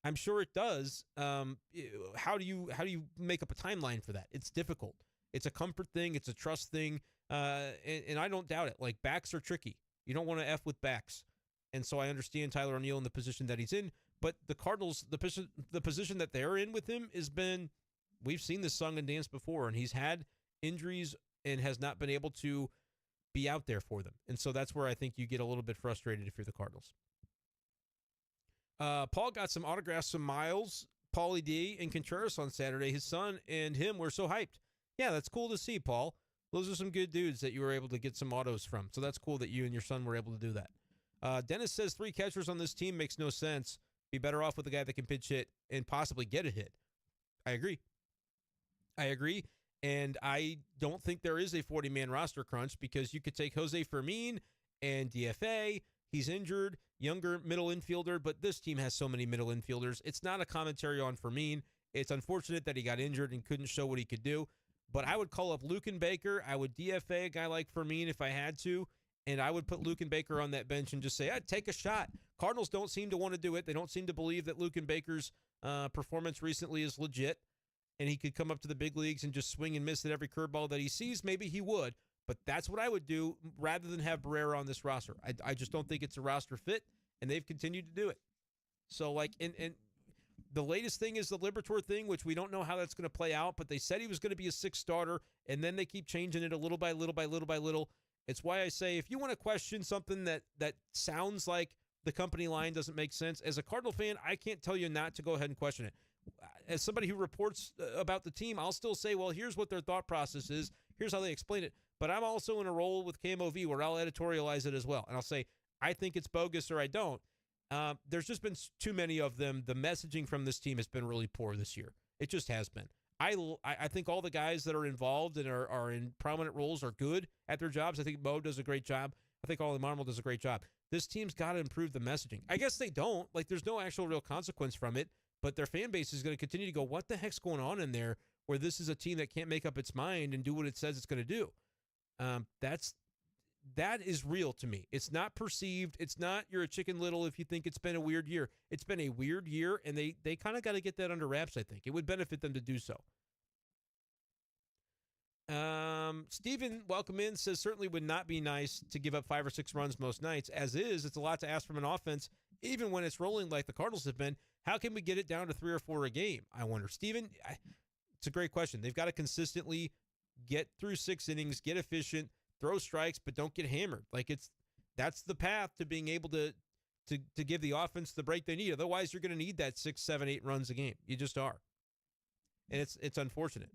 I'm sure it does. How do you make up a timeline for that? It's difficult. It's a comfort thing. It's a trust thing, and I don't doubt it. Backs are tricky. You don't want to F with backs. And so I understand Tyler O'Neill in the position that he's in. But the Cardinals, the position that they're in with him has been, we've seen this song and dance before, and he's had injuries and has not been able to be out there for them. And so that's where I think you get a little bit frustrated if you're the Cardinals. Paul got some autographs from Miles, Paulie D, and Contreras on Saturday. His son and him were so hyped. Yeah, that's cool to see, Paul. Those are some good dudes that you were able to get some autos from. So that's cool that you and your son were able to do that. Dennis says 3 catchers on this team makes no sense. Be better off with a guy that can pitch hit and possibly get a hit. I agree. And I don't think there is a 40-man roster crunch because you could take Jose Fermin and DFA. He's injured, younger middle infielder, but this team has so many middle infielders. It's not a commentary on Fermin. It's unfortunate that he got injured and couldn't show what he could do. But I would call up Luken Baker. I would DFA a guy like Fermin if I had to, and I would put Luken Baker on that bench and just say, take a shot. Cardinals don't seem to want to do it. They don't seem to believe that Luken Baker's performance recently is legit, and he could come up to the big leagues and just swing and miss at every curveball that he sees. Maybe he would, but that's what I would do rather than have Barrera on this roster. I just don't think it's a roster fit, and they've continued to do it. So, and the latest thing is the Liberatore thing, which we don't know how that's going to play out, but they said he was going to be a 6th starter, and then they keep changing it a little by little by little by little. It's why I say if you want to question something that sounds like the company line doesn't make sense, as a Cardinal fan, I can't tell you not to go ahead and question it. As somebody who reports about the team, I'll still say, well, here's what their thought process is. Here's how they explain it. But I'm also in a role with KMOV where I'll editorialize it as well. And I'll say, I think it's bogus or I don't. There's just been too many of them. The messaging from this team has been really poor this year. It just has been. I think all the guys that are involved and are in prominent roles are good at their jobs. I think Mo does a great job. I think Ollie Marmol does a great job. This team's got to improve the messaging. I guess they don't. There's no actual real consequence from it, but their fan base is going to continue to go, what the heck's going on in there where this is a team that can't make up its mind and do what it says it's going to do? That is real to me. It's not perceived. It's not you're a chicken little if you think it's been a weird year. It's been a weird year, and they kind of got to get that under wraps, I think. It would benefit them to do so. Steven, welcome in, says certainly would not be nice to give up 5 or 6 runs most nights. As is, it's a lot to ask from an offense, even when it's rolling like the Cardinals have been. How can we get it down to 3 or 4 a game? I wonder. Steven, it's a great question. They've got to consistently get through 6 innings, get efficient, throw strikes, but don't get hammered. That's the path to being able to give the offense the break they need. Otherwise, you're going to need that 6, 7, 8 runs a game. You just are. And it's unfortunate.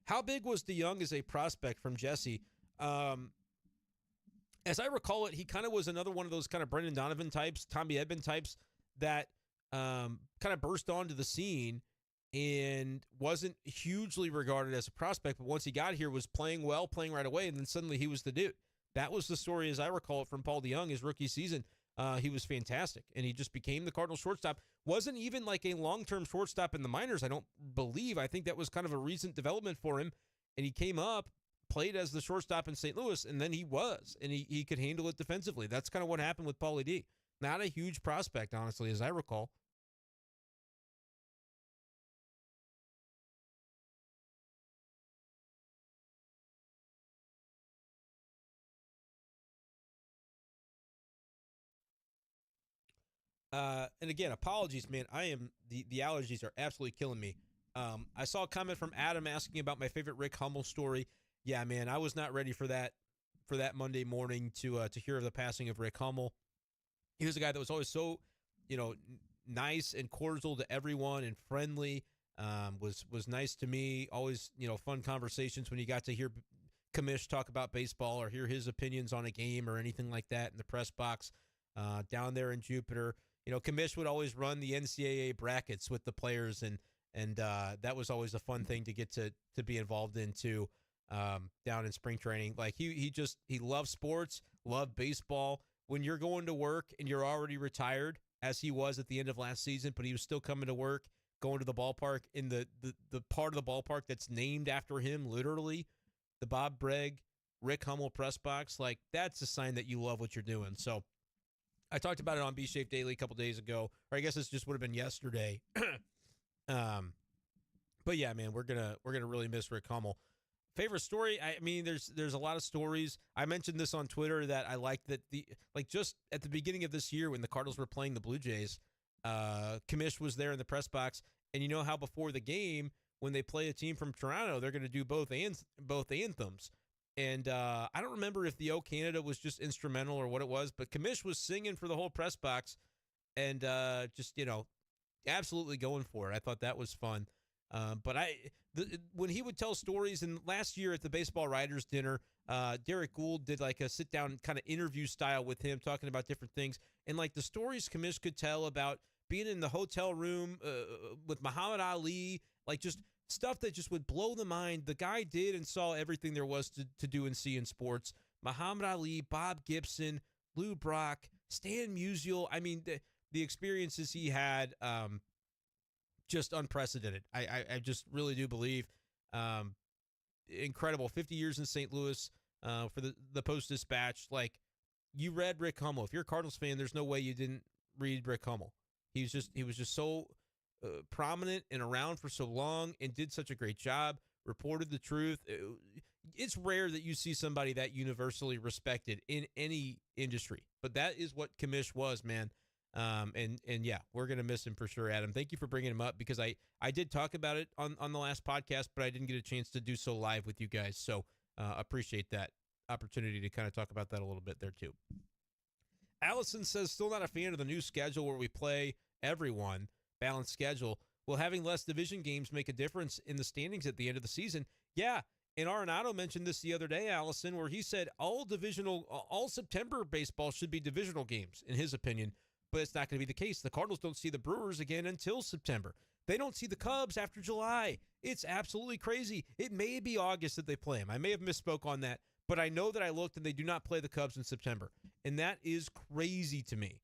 How big was DeYoung as a prospect from Jesse? As I recall it, he kind of was another one of those kind of Brendan Donovan types, Tommy Edman types that kind of burst onto the scene and wasn't hugely regarded as a prospect, but once he got here was playing well, playing right away, and then suddenly he was the dude. That was the story, as I recall it, from Paul DeYoung his rookie season. He was fantastic, and he just became the Cardinals shortstop. Wasn't even like a long-term shortstop in the minors, I don't believe. I think that was kind of a recent development for him, and he came up, played as the shortstop in St. Louis, and then he was, and he could handle it defensively. That's kind of what happened with Paulie D. Not a huge prospect, honestly, as I recall. And again, apologies, man. The allergies are absolutely killing me. I saw a comment from Adam asking about my favorite Rick Hummel story. Yeah, man, I was not ready for that Monday morning to hear of the passing of Rick Hummel. He was a guy that was always so, nice and cordial to everyone and friendly. Was nice to me. Always, fun conversations when you got to hear Kamish talk about baseball or hear his opinions on a game or anything like that in the press box down there in Jupiter. Kamish would always run the NCAA brackets with the players, and that was always a fun thing to get to be involved in too, down in spring training. Like he loved sports, loved baseball. When you're going to work and you're already retired, as he was at the end of last season, but he was still coming to work, going to the ballpark in the part of the ballpark that's named after him, literally, the Bob Bregg, Rick Hummel press box. Like, that's a sign that you love what you're doing. So I talked about it on B Shape Daily a couple days ago, or I guess this just would have been yesterday. But yeah, man, we're gonna really miss Rick Hummel. Favorite story? I mean, there's a lot of stories. I mentioned this on Twitter that I liked that just at the beginning of this year when the Cardinals were playing the Blue Jays, Kamish was there in the press box, and you know how before the game when they play a team from Toronto, they're going to do both anthems. And I don't remember if the O Canada was just instrumental or what it was, but Kamish was singing for the whole press box and just, absolutely going for it. I thought that was fun. But when he would tell stories, and last year at the Baseball Writers Dinner, Derek Gould did like a sit-down kind of interview style with him, talking about different things. And like the stories Kamish could tell about being in the hotel room with Muhammad Ali, like just stuff that just would blow the mind. The guy did and saw everything there was to do and see in sports. Muhammad Ali, Bob Gibson, Lou Brock, Stan Musial. I mean, the experiences he had, just unprecedented. I just really do believe incredible. 50 years in St. Louis for the Post-Dispatch. Like, you read Rick Hummel. If you're a Cardinals fan, there's no way you didn't read Rick Hummel. He was just so prominent and around for so long and did such a great job, reported the truth. It's rare that you see somebody that universally respected in any industry, but that is what Kamish was, man. And yeah, we're going to miss him for sure, Adam. Thank you for bringing him up because I did talk about it on the last podcast, but I didn't get a chance to do so live with you guys. So appreciate that opportunity to kind of talk about that a little bit there too. Allison says, still not a fan of the new schedule where we play everyone, balanced schedule. Will having less division games make a difference in the standings at the end of the season? Yeah. And Arenado mentioned this the other day, Allison, where he said all September baseball should be divisional games, in his opinion. But it's not going to be the case. The Cardinals don't see the Brewers again until September. They don't see the Cubs after July. It's absolutely crazy. It may be August that they play them. I may have misspoke on that, but I know that I looked and they do not play the Cubs in September. And that is crazy to me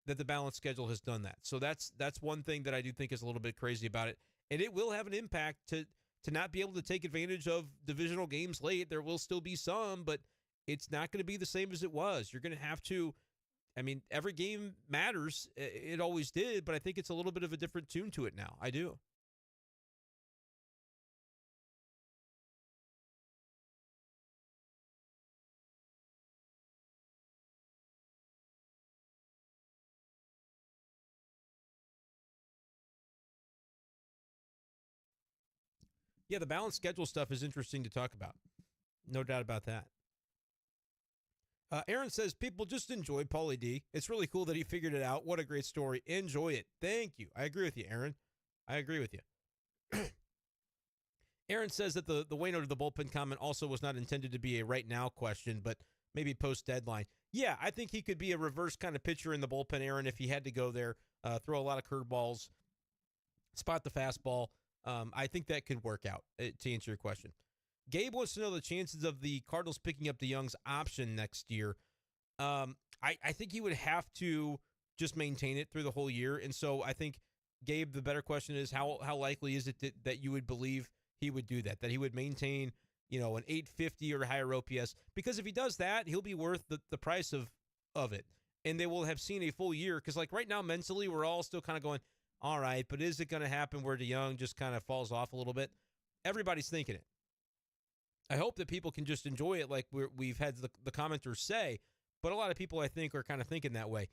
that the balanced schedule has done that. So that's one thing that I do think is a little bit crazy about it. And it will have an impact to not be able to take advantage of divisional games late. There will still be some, but it's not going to be the same as it was. You're going to have to, I mean, every game matters. It always did, but I think it's a little bit of a different tune to it now. I do. Yeah, the balanced schedule stuff is interesting to talk about. No doubt about that. Aaron says, people just enjoy Paulie D. It's really cool that he figured it out. What a great story. Enjoy it. Thank you. I agree with you, Aaron. I agree with you. Aaron says that the Waino to the bullpen comment also was not intended to be a right now question, but maybe post-deadline. Yeah, I think he could be a reverse kind of pitcher in the bullpen, Aaron, if he had to go there, throw a lot of curveballs, spot the fastball. I think that could work out, to answer your question. Gabe wants to know the chances of the Cardinals picking up DeYoung's option next year. I think he would have to just maintain it through the whole year. And so I think, Gabe, the better question is how likely is it that you would believe he would do that he would maintain, an 850 or higher OPS? Because if he does that, he'll be worth the price of it. And they will have seen a full year. Because like right now, mentally, we're all still kind of going, all right, but is it going to happen where DeYoung just kind of falls off a little bit? Everybody's thinking it. I hope that people can just enjoy it like we've had the commenters say, but a lot of people, I think, are kind of thinking that way.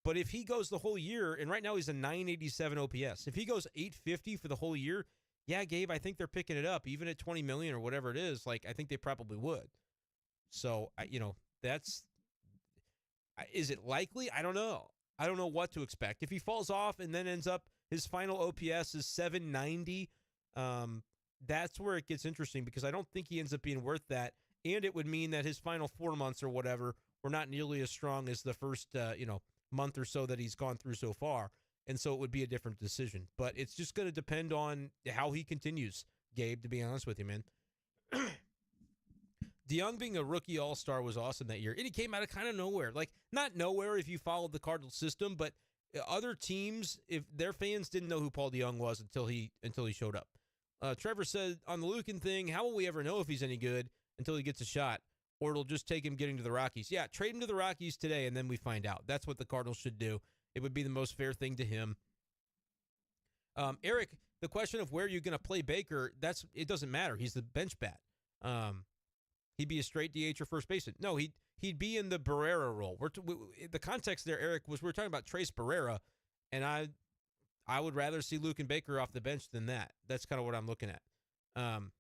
But if he goes the whole year, and right now he's a 987 OPS, if he goes 850 for the whole year, yeah, Gabe, I think they're picking it up, even at $20 million or whatever it is. Like, I think they probably would. So, is it likely? I don't know. I don't know what to expect. If he falls off and then ends up, his final OPS is 790, that's where it gets interesting because I don't think he ends up being worth that. And it would mean that his final 4 months or whatever were not nearly as strong as the first, month or so that he's gone through so far. And so it would be a different decision. But it's just going to depend on how he continues, Gabe, to be honest with you, man. DeYoung being a rookie all-star was awesome that year. And he came out of kind of nowhere. Like, not nowhere if you followed the Cardinals system, but other teams, if their fans didn't know who Paul DeYoung was until he showed up. Trevor said, on the Lukin thing, how will we ever know if he's any good until he gets a shot? Or it'll just take him getting to the Rockies. Yeah, trade him to the Rockies today, and then we find out. That's what the Cardinals should do. It would be the most fair thing to him. Eric, the question of where you're going to play Baker, it doesn't matter. He's the bench bat. He'd be a straight DH or first baseman. No, he'd be in the Barrera role. The context there, Eric, was we're talking about Trace Barrera, and I would rather see Luken Baker off the bench than that. That's kind of what I'm looking at. And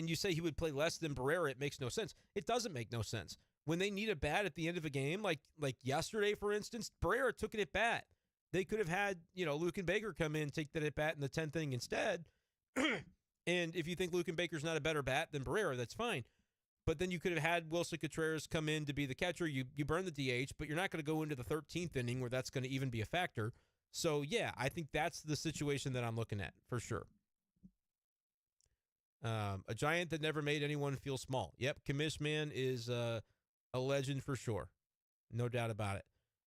you say he would play less than Barrera. It makes no sense. It doesn't make no sense. When they need a bat at the end of a game, like yesterday, for instance, Barrera took it at bat. They could have had, Luken Baker come in, take that at bat in the 10th inning instead. And if you think Luken Baker's not a better bat than Barrera, that's fine. But then you could have had Wilson Contreras come in to be the catcher. You burn the DH, but you're not going to go into the 13th inning where that's going to even be a factor. So, yeah, I think that's the situation that I'm looking at for sure. A giant that never made anyone feel small. Yep, Commish Man is a legend for sure. No doubt about it.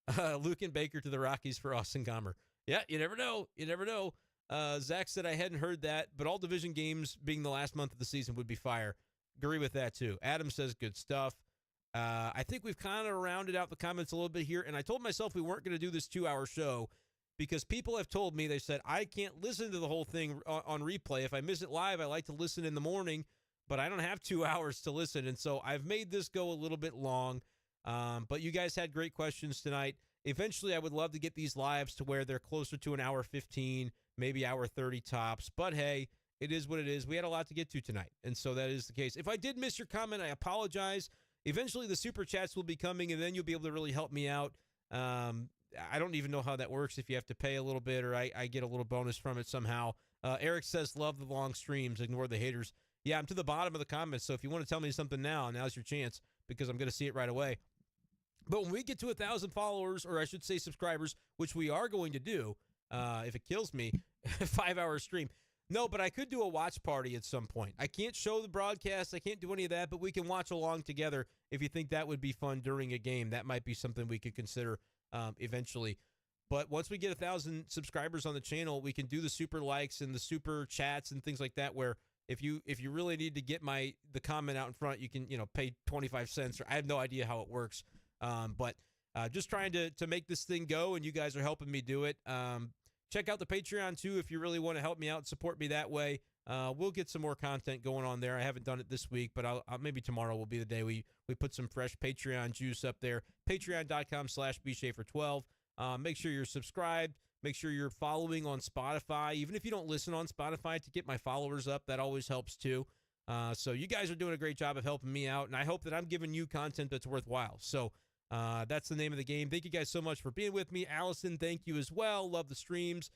Luken Baker to the Rockies for Austin Gomber. Yeah, you never know. You never know. Zach said I hadn't heard that, but all division games being the last month of the season would be fire. Agree with that, too. Adam says good stuff. I think we've kind of rounded out the comments a little bit here, and I told myself we weren't going to do this 2-hour show because people have told me, they said, I can't listen to the whole thing on replay. If I miss it live, I like to listen in the morning, but I don't have 2 hours to listen, and so I've made this go a little bit long. But you guys had great questions tonight. Eventually, I would love to get these lives to where they're closer to an hour 15, maybe hour 30 tops. But, hey, it is what it is. We had a lot to get to tonight, and so that is the case. If I did miss your comment, I apologize. Eventually, the super chats will be coming, and then you'll be able to really help me out. I don't even know how that works, if you have to pay a little bit or I get a little bonus from it somehow. Eric says, love the long streams. Ignore the haters. Yeah, I'm to the bottom of the comments, so if you want to tell me something now's your chance because I'm going to see it right away. But when we get to 1,000 followers, or I should say subscribers, which we are going to do, if it kills me, 5-hour stream. No, but I could do a watch party at some point. I can't show the broadcast. I can't do any of that, but we can watch along together if you think that would be fun during a game. That might be something we could consider eventually. But once we get 1,000 subscribers on the channel, we can do the super likes and the super chats and things like that, where if you really need to get the comment out in front, you can pay 25 cents. Or I have no idea how it works. But just trying to make this thing go, and you guys are helping me do it. Check out the Patreon, too, if you really want to help me out and support me that way. We'll get some more content going on there. I haven't done it this week, but I'll maybe tomorrow will be the day we put some fresh Patreon juice up there. Patreon.com/bschaeffer12. Make sure you're subscribed. Make sure you're following on Spotify. Even if you don't listen on Spotify, to get my followers up, that always helps, too. So you guys are doing a great job of helping me out, and I hope that I'm giving you content that's worthwhile. So that's the name of the game. Thank you guys so much for being with me. Allison, thank you as well. Love the streams.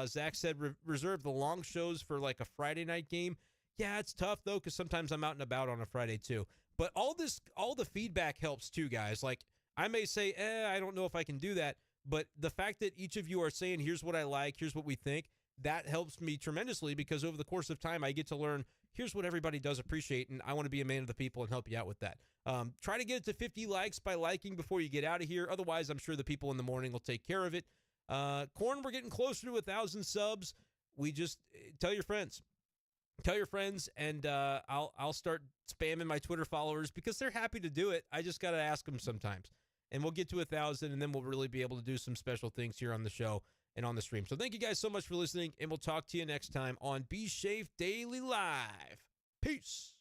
Zach said reserve the long shows for like a Friday night game. Yeah, it's tough, though, because sometimes I'm out and about on a Friday, too. But all the feedback helps, too, guys. Like, I may say, I don't know if I can do that. But the fact that each of you are saying, here's what I like, here's what we think, that helps me tremendously, because over the course of time, I get to learn, here's what everybody does appreciate, and I want to be a man of the people and help you out with that. Try to get it to 50 likes by liking before you get out of here. Otherwise, I'm sure the people in the morning will take care of it. Corn, we're getting closer to 1,000 subs. We just tell your friends. Tell your friends, and I'll start spamming my Twitter followers because they're happy to do it. I just got to ask them sometimes. And we'll get to 1,000, and then we'll really be able to do some special things here on the show and on the stream. So thank you guys so much for listening, and we'll talk to you next time on Be Shafe Daily Live. Peace.